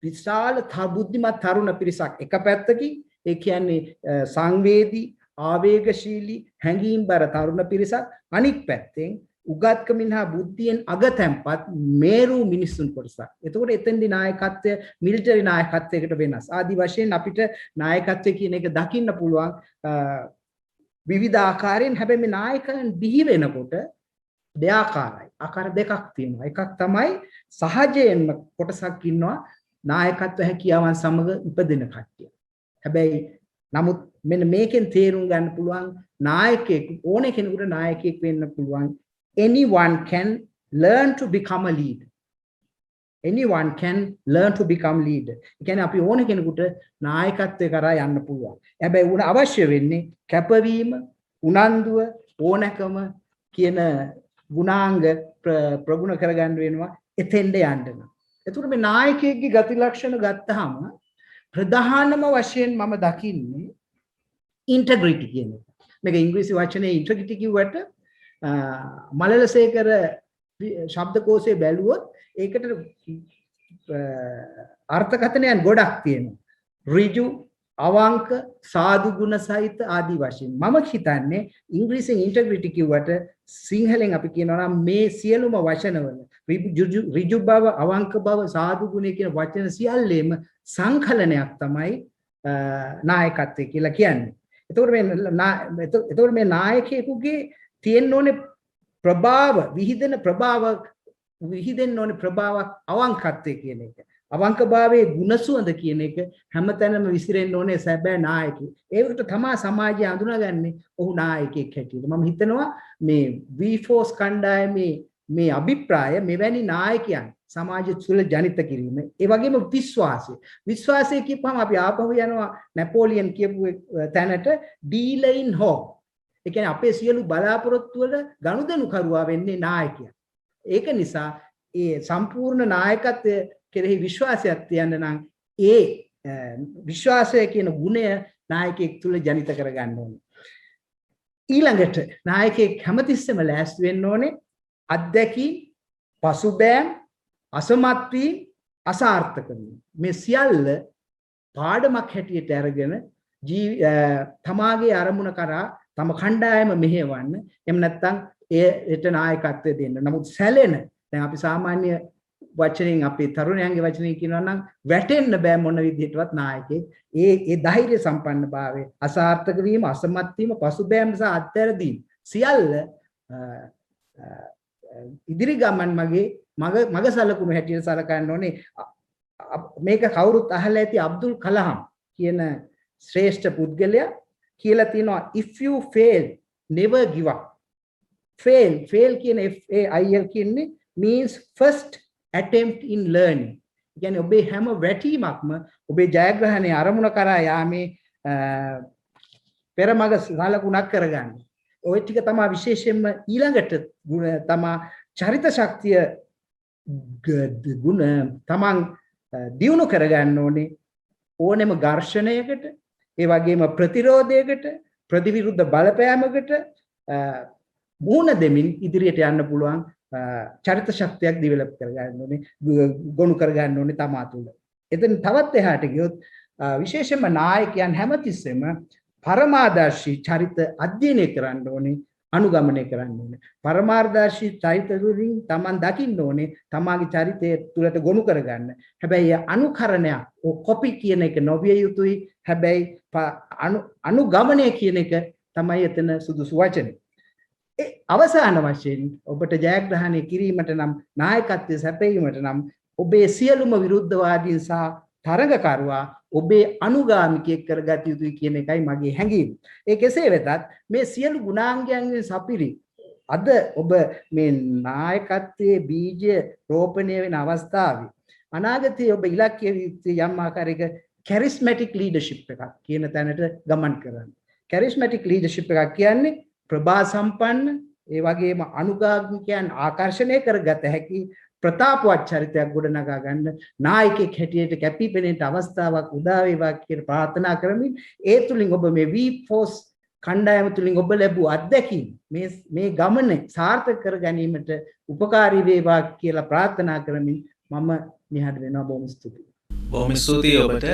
විශාල බුද්ධිමත් තරුණ පිරිසක් එක පැත්තකින් ඒ කියන්නේ සංවේදී ආවේගශීලී හැඟීම්බර තරුණ පිරිසක් අනික් පැත්තෙන් උගත්කමින් හා බුද්ධියෙන් අගතැම්පත් මේරු මිනිසුන් කොටසක්. එතකොට එතෙන්දී නායකත්වය මිලිටරි නායකත්වයකට වෙනස්. ආදි වශයෙන් අපිට නායකත්වය කියන එක දකින්න පුළුවන් විවිධ ආකාරයෙන්. හැබැයි මේ නායකයන් බිහි වෙනකොට දෙආකාරයි. ආකාර දෙකක් තියෙනවා. එකක් තමයි සහජයෙන්ම කොටසක් ඉන්නවා නායකත්ව හැකියාවන් සමග ඉපදෙන කට්ටිය. හැබැයි නමුත් මෙන්න මේකෙන් තේරුම් ගන්න පුළුවන් නායකයෙක් ඕනේ කෙනෙකුට නායකයෙක් වෙන්න පුළුවන්. Anyone can learn to become a leader. Anyone can learn to become leader. ඒ කියන්නේ අපි ඕනේ කෙනෙකුට නායකත්වය කරා යන්න පුළුවන්. හැබැයි උන අවශ්‍ය වෙන්නේ කැපවීම, උනන්දුව, ඕනකම කියන ගුණාංග ප්‍රගුණ කරගන්න වෙනවා එතෙන්ද යන්න නම්. එතකොට මේ නායකයෙක්ගේ ගති ලක්ෂණ ගත්තාම ප්‍රධානම වශයෙන් මම දකින්නේ integrity කියන එක. මේක ඉංග්‍රීසි වචනේ integrity කිව්වට මලලසේකර ශබ්දකෝෂයේ බැලුවොත් ඒකට අර්ථකථනයන් ගොඩක් තියෙනවා. ඍජු, අවංක, සාදු ගුණ සහිත ආදී වශයෙන්. මම හිතන්නේ ඉංග්‍රීසියෙන් integrity කිව්වට සිංහලෙන් අපි කියනවා නම් මේ සියලුම වචනවල ඍජු බව, අවංක බව, සාදු ගුණ කියන වචන සියල්ලේම සංකලනයක් තමයි නායකත්වය කියලා කියන්නේ. එතකොට මේ නායකයෙකුගේ තියෙන්න ඕනේ ප්‍රභාව, විහිදෙන්න ඕනේ ප්‍රභාවක් අවංකත්වය කියන එක. අවංකභාවයේ ගුණසුවඳ කියන එක හැමතැනම විසිරෙන්න ඕනේ සැබෑ නායකයෙක්. ඒකට තමයි සමාජය හඳුනාගන්නේ ඔහු නායකයෙක් හැටියට. මම හිතනවා මේ V4 කණ්ඩායමේ මේ අභිප්‍රාය මෙවැනි නායකයන් සමාජය තුළ ජනිත කිරීම. ඒ වගේම විශ්වාසය කියපුවම අපි ආපහු යනවා නැපෝලියන් කියපු තැනට dealer in hope. ඒ කියන්නේ අපේ සියලු බලාපොරොත්තු වල ගනුදෙනු කරුවා වෙන්නේ නායකයා. ඒක නිසා ඒ සම්පූර්ණ නායකත්වය කෙරෙහි විශ්වාසයක් තියන්න නම් ඒ විශ්වාසය කියන ගුණය නායකයෙක් තුළ ජනිත කරගන්න ඕනේ. ඊළඟට නායකයෙක් හැමතිස්සෙම ලෑස්ති වෙන්න ඕනේ අත්දැකීම්, පසුබෑම්, අසමත් වීම, අසාර්ථක වීම. මේ සියල්ල පාඩමක් හැටියට අරගෙන තමාගේ අරමුණ කරා තම කණ්ඩායම මෙහෙවන්න. එහෙම නැත්නම් ඒට නායකත්වය දෙන්න. නමුත් සැලෙන දැන් අපි සාමාන්‍ය වචනෙන් අපේ තරුණයන්ගේ වචනෙන් කියනවා නම් වැටෙන්න බෑ මොන විදිහටවත් නායකයෙක්. ඒ ධෛර්ය සම්පන්න භාවය, අසාර්ථක වීම, අසමත් වීම, පසුබෑම සහ අත්හැරදීම සියල්ල ඉදිරි ගමන් මග සලකුණු හැටියට සලකන්න ඕනේ. මේක කවුරුත් අහලා ඇති අබ්දුල් කලාම් කියන ශ්‍රේෂ්ඨ පුද්ගලයා කියලා තියෙනවා if you fail never give up. fail කියන FAIL කියන්නේ means first attempt in learning. කියන්නේ ඔබේ හැම වැටීමක්ම ඔබේ ජයග්‍රහණයේ අරමුණ කරා යාමේ පෙරමග සලකුණක් කරගන්න. ඔය ටික තමයි විශේෂයෙන්ම ඊළඟට තමා චරිත ශක්තිය ගුණ තමන් දියුණු කරගන්න ඕනේ ඕනෙම ඝර්ෂණයකට ඒ වගේම ප්‍රතිරෝධයකට ප්‍රතිවිරුද්ධ බලපෑමකට මුහුණ දෙමින් ඉදිරියට යන්න පුළුවන් චරිත ශක්තියක් ඩිවෙලොප් කරගන්න ඕනේ ගොනු කරගන්න ඕනේ තමා තුළ. එතන තවත් එහාට ගියොත් විශේෂයෙන්ම නායකයන් හැමතිස්සෙම පරමාදර්ශී චරිත අධ්‍යයනය කරන්න ඕනේ අනුගමනය කරන්න ඕනේ. පරමාදර්ශී චරිත වලින් තමන් දකින්න ඕනේ තමාගේ චරිතය තුළට ගොනු කරගන්න. හැබැයි අනුකරණය කොපි කියන එක නොවිය යුතුයි. හැබැයි අනුගමනය කියන එක තමයි එතන සුදුසු වචනේ. ඒ අවසාන වශයෙන් ඔබට ජයග්‍රහණය කිරීමට නම් නායකත්වයේ සැපයීමට නම් ඔබේ සියලුම විරුද්ධවාදීන් සහ තරඟකරුවා ඔබේ අනුගාමිකයෙක් කරගත යුතුයි කියන එකයි මගේ හැඟීම. ඒ කෙසේ වෙතත් මේ සියලු ගුණාංගයන්ගෙන් සපිරි අද ඔබ මේ නායකත්වයේ බීජ රෝපණය වෙන අවස්ථාවේ අනාගතයේ ඔබ ඉලක්කය යම් ආකාරයක charismatic leadership එකක් කියන තැනට ගමන් කරන්න. charismatic leadership එකක් කියන්නේ ප්‍රභා සම්පන්න ඒ වගේම අනුගාමිකයන් ආකර්ෂණය කරගත හැකි ප්‍රතාපවත් චරිතයක් ගොඩනගා ගන්න නායකයෙක් හැටියට කැපී පෙනෙන්න අවස්ථාවක් උදා වේවා කියලා ප්‍රාර්ථනා කරමින් ඒ තුලින් ඔබ මේ V-Force කණ්ඩායම තුලින් ඔබ ලැබූ අත්දැකීම් මේ ගමන සාර්ථක කර ගැනීමට උපකාරී වේවා කියලා ප්‍රාර්ථනා කරමින් මම නිහඬ වෙනවා. බොහොම ස්තුතියි. බොහොම ස්තුතියි ඔබට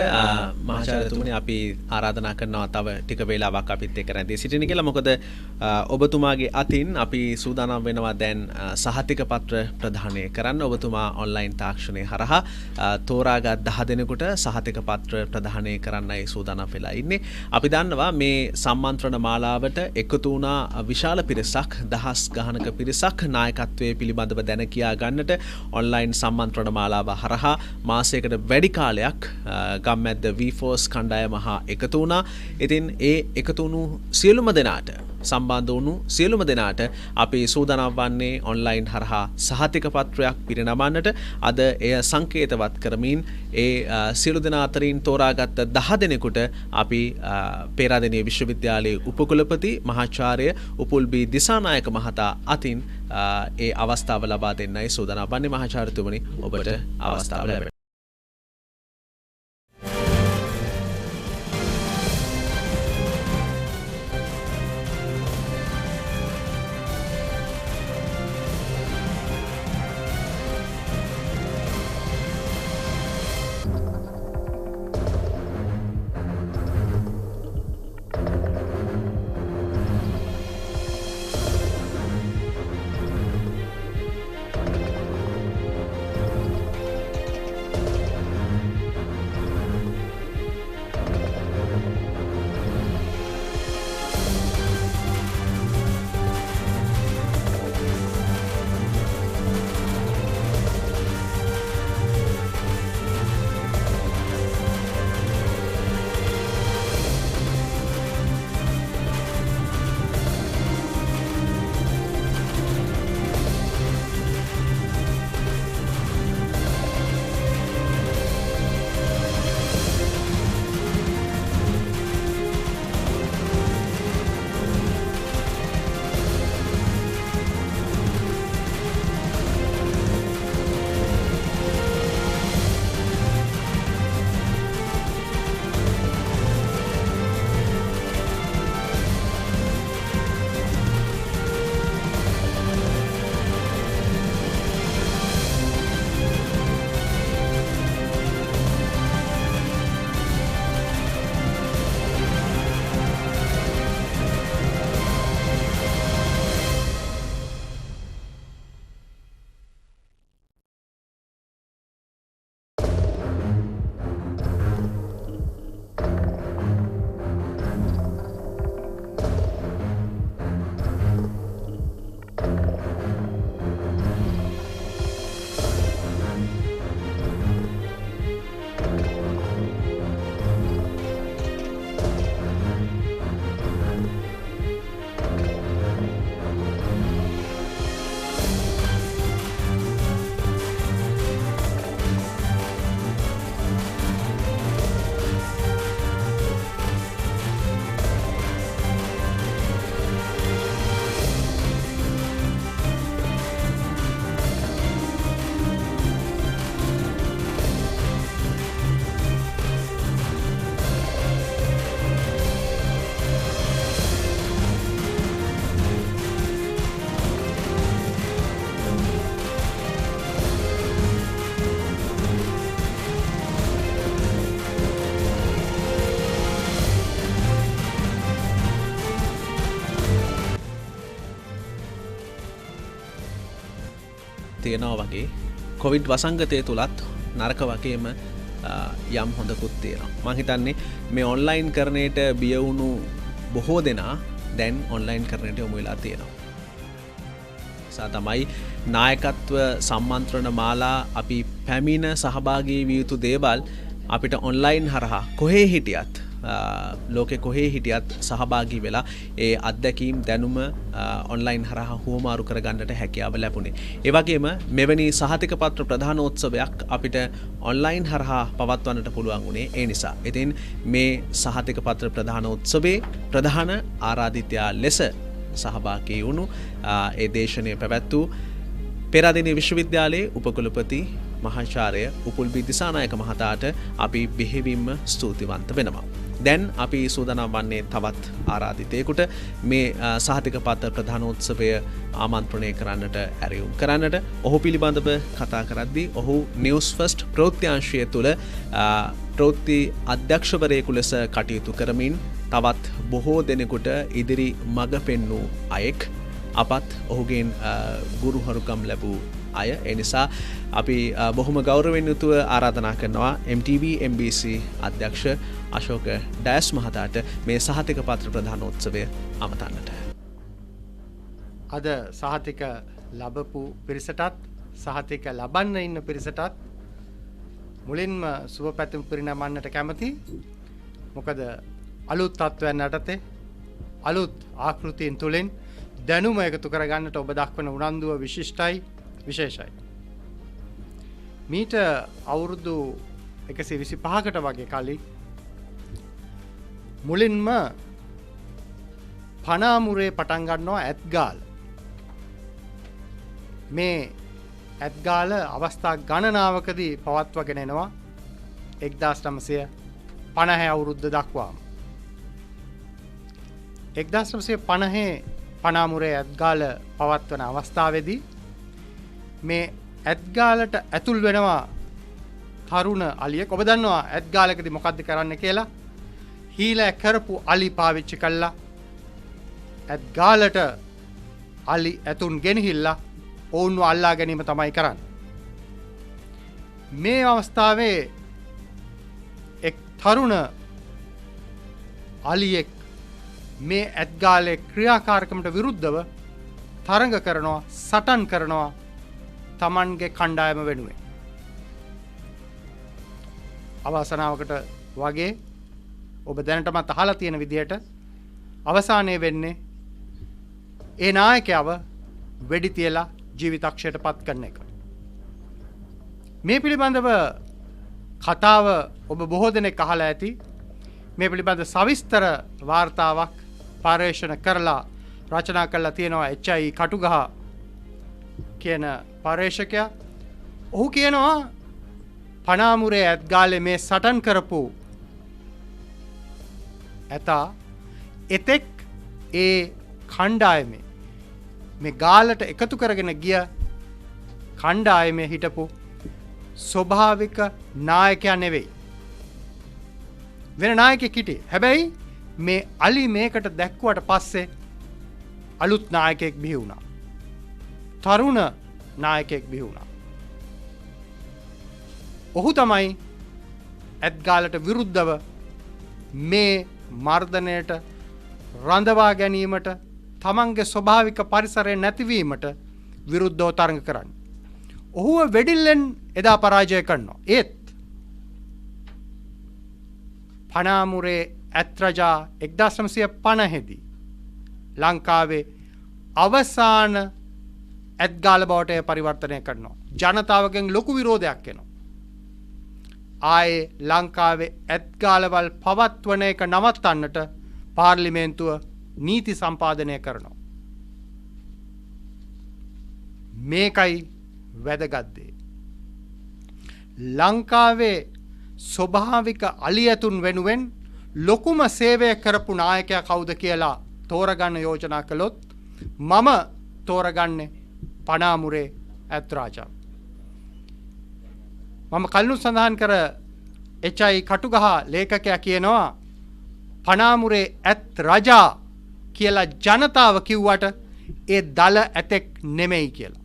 මහාචාර්යතුමනි. අපි ආරාධනා කරනවා තව ටික වේලාවක් අපිත් එක්ක රැඳී සිටින්න කියලා. මොකද ඔබතුමාගේ අතින් අපි සූදානම් වෙනවා දැන් සහතික පත්‍ර ප්‍රදානය කරන්න. ඔබතුමා ඔන්ලයින් තාක්ෂණය හරහා තෝරාගත් 10 දෙනෙකුට සහතික පත්‍ර ප්‍රදානය කරන්නයි සූදානම් වෙලා ඉන්නේ. අපි දන්නවා මේ සම්මන්ත්‍රණ මාලාවට එකතු වුණා විශාල පිරිසක්, දහස් ගණනක පිරිසක් නායකත්වයේ පිළිබඳව දැන කියා ගන්නට ඔන්ලයින් සම්මන්ත්‍රණ මාලාව හරහා මාසයකට වැඩි කාලයක් ගම්මැද්ද V-Force කණ්ඩායම හා එකතු වුණා. ඉතින් ඒ එකතු වුණු සියලුම දෙනාට සම්බන්ධ වුණු සියලුම දෙනාට අපි සූදානම් වන්නේ ඔන්ලයින් හරහා සහතික පත්‍රයක් පිරිනමන්නට. අද එය සංකේතවත් කරමින් ඒ සියලු දෙනා අතරින් තෝරාගත් 10 දෙනෙකුට අපි පේරාදෙණිය විශ්වවිද්‍යාලයේ උපකුලපති මහාචාර්ය උපුල් බී දිසානායක මහතා අතින් ඒ අවස්ථාව ලබා දෙන්නයි සූදානම් වන්නේ. මහාචාර්යතුමනි, ඔබට අවස්ථාව ලැබෙනවා. තියෙනවා වගේ කොවිඩ් වසංගතය තුලත් නරක වගේම යම් හොඳකුත් තියෙනවා. මම හිතන්නේ මේ ඔන්ලයින් කරණයට බිය වුණු බොහෝ දෙනා දැන් ඔන්ලයින් කරණයට යොමු වෙලා තියෙනවා. සා තමයි නායකත්ව සම්මන්ත්‍රණ මාලා අපි පැමිණ සහභාගී විය යුතු දේවල් අපිට ඔන්ලයින් හරහා කොහේ හිටියත් ලෝකෙ කොහේ හිටියත් සහභාගී වෙලා ඒ අත්දැකීම් දැනුම ඔන්ලයින් හරහා හුවමාරු කරගන්නට හැකියාව ලැබුණේ. ඒ වගේම මෙවැනි සහතික පත්‍ර ප්‍රධානෝත්සවයක් අපිට ඔන්ලයින් හරහා පවත්වන්නට පුළුවන් වුණේ ඒ නිසා. ඉතින් මේ සහතික පත්‍ර ප්‍රධානෝත්සවයේ ප්‍රධාන ආරාධිතයා ලෙස සහභාගී වුණු ඒ දේශනය පැවැත් වූ පෙරදින විශ්වවිද්‍යාලයේ උපකුලපති මහාචාර්ය උපුල්බී දිසානායක මහතාට අපි බෙහෙවින්ම ස්තුතිවන්ත වෙනවා. දැන් අපි සූදානම් වන්නේ තවත් ආරාධිතයෙකුට මේ සහතික පත්‍ර ප්‍රධානෝත්සවය ආමන්ත්‍රණය කරන්නට ඇරයුම් කරන්නට. ඔහු පිළිබඳව කතා කරද්දී ඔහු නිවුස් ෆස්ට් ප්‍රවෘත්ති තුළ ප්‍රවෘත්ති අධ්‍යක්ෂවරයෙකු ලෙස කටයුතු කරමින් තවත් බොහෝ දෙනෙකුට ඉදිරි මඟ පෙන්වූ අයෙක්. අපත් ඔහුගෙන් ගුරුහරුකම් ලැබූ අය. ඒ නිසා අපි බොහොම ගෞරවයෙන් යුතුව ආරාධනා කරනවා MTV MBC අධ්‍යක්ෂ අශෝක ඩයස් මහතාට මේ සහතික පත්‍ර ප්‍රධානෝත්සවය අමතන්නට. අද සහතික ලැබපු පිරිසටත් සහතික ලබන්න ඉන්න පිරිසටත් මුලින්ම සුබ පැතුම් පිරිනමන්නට කැමති. මොකද අලුත් තත්ත්වයන් යටතේ අලුත් ආකෘතීන් තුලින් දැනුම එකතු කරගන්නට ඔබ දක්වන උනන්දුව විශිෂ්ටයි, විශේෂයි. මීට අවුරුදු 125කට වගේ කලින් මුලින්ම පනාමුරේ පටන් ගන්නවා ඇත්ගාල. මේ ඇත්ගාල අවස්ථා ගණනාවකදී පවත්වගෙන එනවා 1950 අවුරුද්ද දක්වාම. 1950 පනාමුරේ ඇත්ගාල පවත්වන අවස්ථාවේදී මේ ඇත්ගාලට ඇතුල් වෙනවා තරුණ අලියෙක්. ඔබ දන්නවා ඇත්ගාලකදී මොකද්ද කරන්න කියලා? හීලෑ කරපු අලි පාවිච්චි කළා ඇත්ගාලට අලි ඇතුන් ගෙනහිල්ලා ඔවුන්ව අල්ලා ගැනීම තමයි කරන්නේ. මේ අවස්ථාවේ එක් තරුණ අලියෙක් මේ ඇත්ගාලේ ක්‍රියාකාරකමට විරුද්ධව තරඟ කරනවා, සටන් කරනවා තමන්ගේ කණ්ඩායම වෙනුවෙන්. අවසනාවකට වගේ ඔබ දැනටමත් අහලා තියෙන විදිහට අවසානයේ වෙන්නේ ඒ නායකයව වෙඩි තියලා ජීවිතක්ෂයට පත් කරන එක. මේ පිළිබඳව කතාව ඔබ බොහෝ දෙනෙක් අහලා ඇති. මේ පිළිබඳ සවිස්තර වාර්තාවක් පර්යේෂණ කරලා රචනා කරලා තියෙනවා HI කටුගහ කියන පර්යේෂකයා. ඔහු කියනවා පනාමුරේ ඇත්ගාලේ මේ සටන් කරපු ඇතා එතෙක් ඒ කණ්ඩායමේ මේ ගාලට එකතු කරගෙන ගිය කණ්ඩායමේ හිටපු ස්වභාවික නායකයා නෙවෙයි. වෙන නායකයෙක් හිටියේ. හැබැයි මේ අලි මේකට දැක්කුවට පස්සේ අලුත් නායකයෙක් බිහි වුණා. තරුණ නායකයෙක් බිහි වුණා. ඔහු තමයි ඇත්ගාලට විරුද්ධව මේ මර්ධනයට රඳවා ගැනීමට තමන්ගේ ස්වභාවික පරිසරය නැතිවීමට විරුද්ධව තරඟ කරන්නේ. ඔහුව වෙඩිල්ලෙන් එදා පරාජය කරනවා. ඒත් පනාමුරේ ඇත්රජා 1950 දී ලංකාවේ අවසාන ඇත්ගාල බවට පරිවර්තනය කරනවා. ජනතාවගෙන් ලොකු විරෝධයක් එනවා. ආයේ ලංකාවේ ඇත්ගාලවල් පවත්වන එක නවත්තන්නට පාර්ලිමේන්තුව නීති සම්පාදනය කරනවා. මේකයි වැදගත් දේ. ලංකාවේ ස්වභාවික අලියතුන් වෙනුවෙන් ලොකුම සේවය කරපු නායකයා කවුද කියලා තෝරගන්න යෝජනා කළොත් මම තෝරගන්නේ පනාමුරේ ඇත්රාජා. මම කලින් සඳහන් කර HI කටුගහ ලේඛකයා කියනවා පනාමුරේ ඇත් රජා කියලා ජනතාව කිව්වට ඒ දල ඇතෙක් නෙමෙයි කියලා.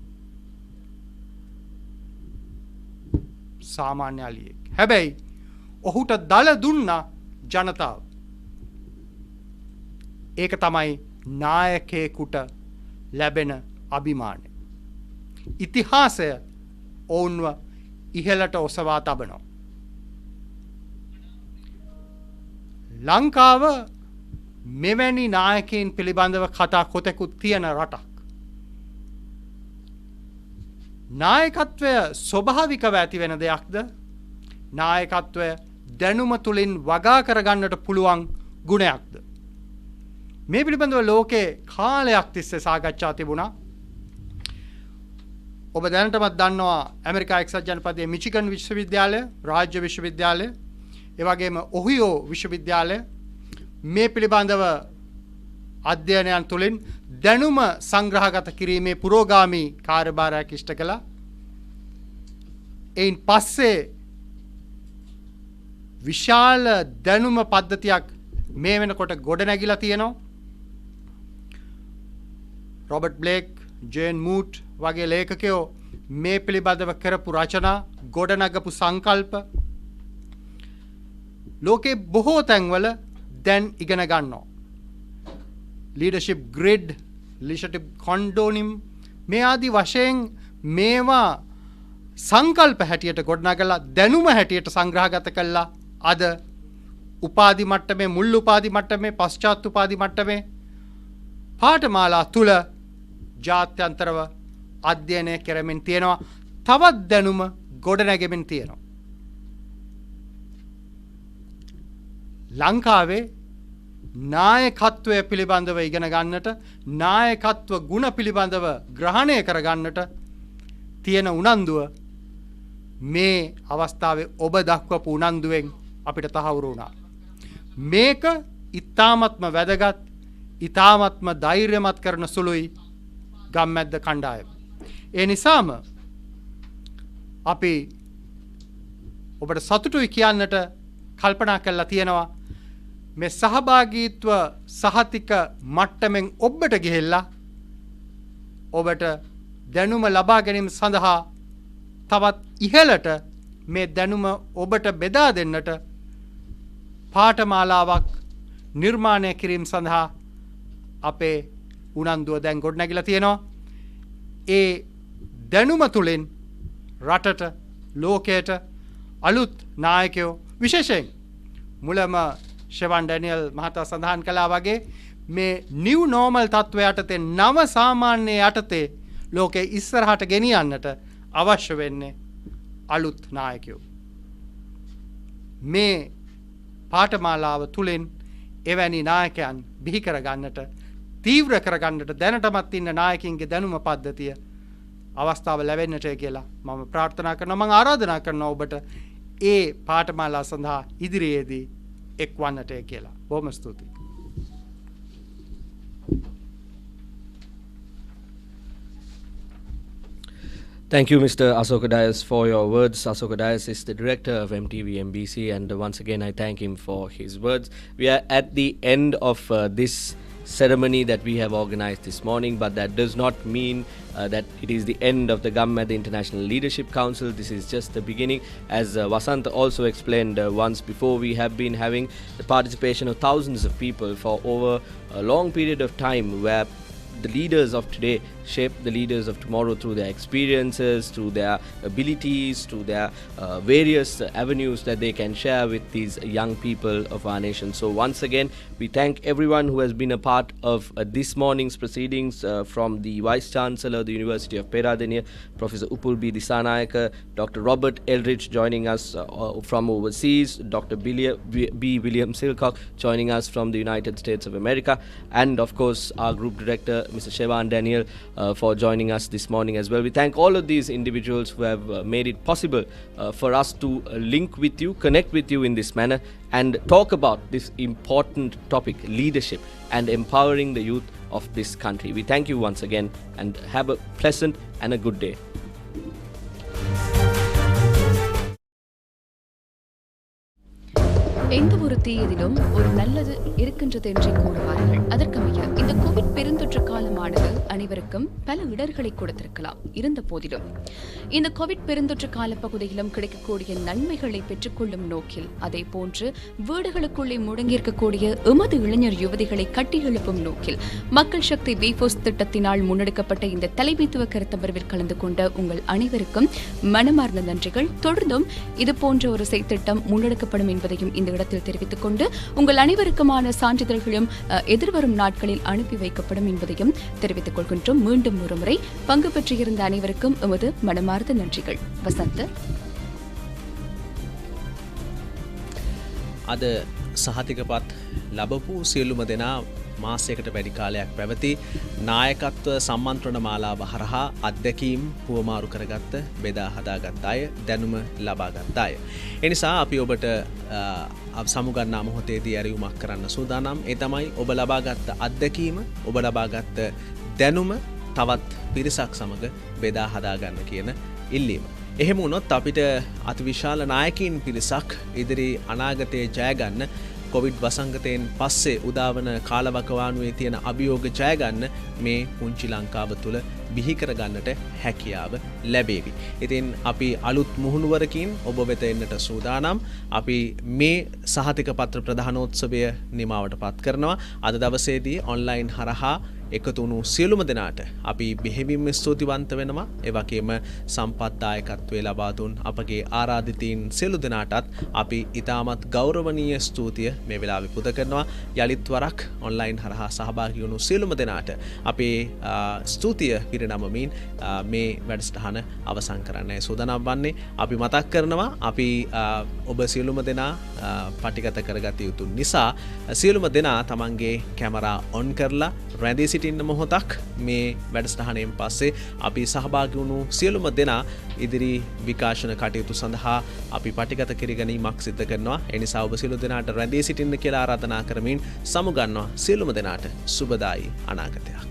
සාමාන්‍ය අලියෙක්. හැබැයි ඔහුට දල දුන්නා ජනතාව. ඒක තමයි නායකයෙකුට ලැබෙන අභිමානය. ඉතිහාසය ඔවුන්ව ඉහළට ඔසවා තබනවා. ලංකාව මෙවැනි නායකයින් පිළිබඳව කතා කොතෙකුත් තියෙන රටක්. නායකත්වය ස්වභාවිකව ඇති වෙන දෙයක්ද? නායකත්වය දැනුම තුලින් වගා කරගන්නට පුළුවන් ගුණයක්ද? මේ පිළිබඳව ලෝකේ කාලයක් තිස්සේ සාකච්ඡා තිබුණා. ඔබ දැනටමත් දන්නවා ඇමරිකා එක්සත් ජනපදයේ මිචිගන් විශ්වවිද්‍යාලය, රාජ්‍ය විශ්වවිද්‍යාලය, ඒ වගේම ඔහියෝ විශ්වවිද්‍යාලය මේ පිළිබඳව අධ්‍යයනයන් තුළින් දැනුම සංග්‍රහගත කිරීමේ පුරෝගාමී කාර්යභාරයක් ඉෂ්ට කළා. එයින් පස්සේ විශාල දැනුම පද්ධතියක් මේ වෙනකොට ගොඩනැගිලා තියෙනවා. රොබර්ට් බ්ලේක්, ජේන් මූට් වගේ ලේඛකයෝ මේ පිළිබඳව කරපු රචනා, ගොඩනගපු සංකල්ප ලෝකේ බොහෝ තැන්වල දැන් ඉගෙන ගන්නවා. ලීඩර්ෂිප් ග්‍රිඩ්, ලීඩර්ෂිප් කොන්ඩෝනිම් මේ ආදී වශයෙන් මේවා සංකල්ප හැටියට ගොඩනගලා දැනුම හැටියට සංග්‍රහගත කළා. අද උපාධි මට්ටමේ, මුල් උපාධි මට්ටමේ, පශ්චාත් උපාධි මට්ටමේ පාඨමාලා තුල ජාත්‍යන්තරව අධ්‍යයනය කරමින් තියෙනවා. තවත් දැනුම ගොඩනැගෙමින් තියෙනවා. ලංකාවේ නායකත්වය පිළිබඳව ඉගෙන ගන්නට, නායකත්ව ගුණ පිළිබඳව ග්‍රහණය කරගන්නට තියෙන උනන්දුව මේ අවස්ථාවේ ඔබ දක්වපු උනන්දුවෙන් අපිට තහවුරු වුණා. මේක ඉතාමත්ම වැදගත්, ඉතාමත්ම ධෛර්යමත් කරන සුළුයි ගම්මැද්ද කණ්ඩායම. ඒ නිසාම අපි ඔබට සතුටුයි කියන්නට කල්පනා කරලා තියෙනවා මේ සහභාගීත්ව සහතික මට්ටමින් ඔබට ගිහිල්ලා ඔබට දැනුම ලබා ගැනීම සඳහා තවත් ඉහළට මේ දැනුම ඔබට බෙදා දෙන්නට පාඨමාලාවක් නිර්මාණය කිරීම සඳහා අපේ උනන්දුව දැන් ගොඩනැගිලා තියෙනවා. ඒ දැනුම තුළින් රටට, ලෝකයට අලුත් නායකයෝ, විශේෂයෙන් මුලම ෂෙවන් ඩැනියල් මහතා සඳහන් කළා වගේ මේ නිව් නෝමල් තත්ත්වය යටතේ, නව සාමාන්‍ය යටතේ ලෝකේ ඉස්සරහට ගෙනියන්නට අවශ්‍ය වෙන්නේ අලුත් නායකයෝ. මේ පාඨමාලාව තුළින් එවැනි නායකයන් බිහි කරගන්නට, තීව්‍ර කරගන්නට දැනටමත් ඉන්න නායකින්ගේ දැනුම පද්ධතිය අවස්ථාව ලැබෙන්නට කියලා මම ප්‍රාර්ථනා කරනවා. මම ආරාධනා කරනවා ඔබට ඒ පාඨමාලා සඳහා ඉදිරියේදී එක්වන්නට කියලා. බොහොම ස්තුතියි. Thank you, Mr. Asoka Dias, for your words. Asoka Dias is the director of MTV MBC, and once again I thank him for his words. We are at the end of this ceremony that we have organized this morning, but that does not mean that it is the end of the Gammadda International Leadership Council. This is just the beginning. As Vasant also explained once before, we have been having the participation of thousands of people for over a long period of time, where the leaders of today shape the leaders of tomorrow through their experiences, through their abilities, through their various avenues that they can share with these young people of our nation. So once again, we thank everyone who has been a part of this morning's proceedings, from the Vice Chancellor of the University of Peradeniya, Professor Upul B. Disanayaka, Dr. Robert Eldridge joining us from overseas, Dr. B. William Silcock joining us from the United States of America, and of course our Group Director, Mr. Shevan Daniel, for joining us this morning as well. We thank all of these individuals who have made it possible for us to link with you, connect with you in this manner, and talk about this important topic, leadership and empowering the youth of this country. We thank you once again, and have a pleasant and a good day. எந்த ஒரு தீயதிலும் ஒரு நல்லது இருக்கின்றது என்றே கூறுவார்கள். அதற்கமைய இந்த Covid பெருந்தொற்று காலமானது அனைவருக்கும் பல இடர்களை கொடுத்திருக்கலாம். இருந்த போதிலும் இந்த கோவிட் பெருந்தொற்று கால பகுதியிலும் கிடைக்கக்கூடிய நன்மைகளை பெற்றுக்கொள்ளும் நோக்கில், அதே போன்று வீடுகளுக்குள்ளே முடங்கியிருக்கக்கூடிய எமது இளைஞர் யுவதிகளை கட்டியெழுப்பும் நோக்கில் மக்கள் சக்தி விபோஸ் திட்டத்தினால் முன்னெடுக்கப்பட்ட இந்த தலைமைத்துவ கருத்தமர்வில் கலந்து கொண்ட உங்கள் அனைவருக்கும் மனமார்ந்த நன்றிகள். தொடர்ந்தும் இதுபோன்ற ஒரு செய்திட்டம் முன்னெடுக்கப்படும் என்பதையும் இந்த இடத்தில் தெரிவித்துக் கொண்டு உங்கள் அனைவருக்குமான சான்றிதழ்களும் எதிர்வரும் நாட்களில் அனுப்பி வைக்கப்படும் என்பதையும் தெரிவித்துக் கொள்கின்றோம். மீண்டும் ஒருமுறை பங்கு பெற்றிருந்த அனைவருக்கும் எமது மனமார்ந்த நன்றிகள். வசந்த், අද සහතිකපත් ලබපු සියලුම දෙනා මාසයකට වැඩි කාලයක් පැවති නායකත්ව සම්මන්ත්‍රණ මාලාව හරහා අත්දැකීම් හුවමාරු කරගත්ත, බෙදා හදාගත් අය, දැනුම ලබාගත් අය. එනිසා අපි ඔබට සමුගන්නා මොහොතේදී ඇරයුමක් කරන්න සූදානම්. ඒ තමයි ඔබ ලබාගත් අත්දැකීම, ඔබ ලබාගත් දැනුම තවත් පිරිසක් සමග බෙදා හදාගන්න කියන ඉල්ලීම. එහෙම වුණොත් අපිට අතිවිශාල නායකයින් පිරිසක් ඉදිරි අනාගතයේ ජයගන්න, කොවිඩ් වසංගතයෙන් පස්සේ උදාවන කාලවකවානුවේ තියෙන අභියෝග ජයගන්න මේ පුංචි ලංකාව තුළ බිහි කරගන්නට හැකියාව ලැබේවි. ඉතින් අපි අලුත් මුහුණුවරකින් ඔබ වෙත එන්නට සූදානම්. අපි මේ සහතික පත්‍ර ප්‍රධානෝත්සවය නිමාවට පත් කරනවා. අද දවසේදී ඔන්ලයින් හරහා එකතු වුණු සියලුම දෙනාට අපි බෙහෙවින්ම ස්තුතිවන්ත වෙනවා. ඒ වගේම සම්පත්දායකත්වයේ ලබා දුන් අපගේ ආරාධිතයින් සියලු දෙනාටත් අපි ඉතාමත් ගෞරවනීය ස්තුතිය මේ වෙලාවේ පුද කරනවා. යලිත් වරක් ඔන්ලයින් හරහා සහභාගී වුණු සියලුම දෙනාට අපේ ස්තුතිය පිරිනමමින් මේ වැඩසටහන අවසන් කරන්නයි සූදානම් වන්නේ. අපි මතක් කරනවා අපි ඔබ සියලුම දෙනා පටිගත කරගත යුතු නිසා සියලුම දෙනා තමන්ගේ කැමරා ඔන් කරලා රැඳී සිටින්න මොහොතක් මේ වැඩසටහනෙන් පස්සේ අපි සහභාගී වුණු සියලුම දෙනා ඉදිරි විකාශන කටයුතු සඳහා අපි පටිගත කිරීමක් සිදු කරනවා. ඒ නිසා ඔබ සියලු දෙනාට රැඳී සිටින්න කියලා ආරාධනා කරමින් සමුගන්නවා සියලුම දෙනාට සුබදායි අනාගතයක්.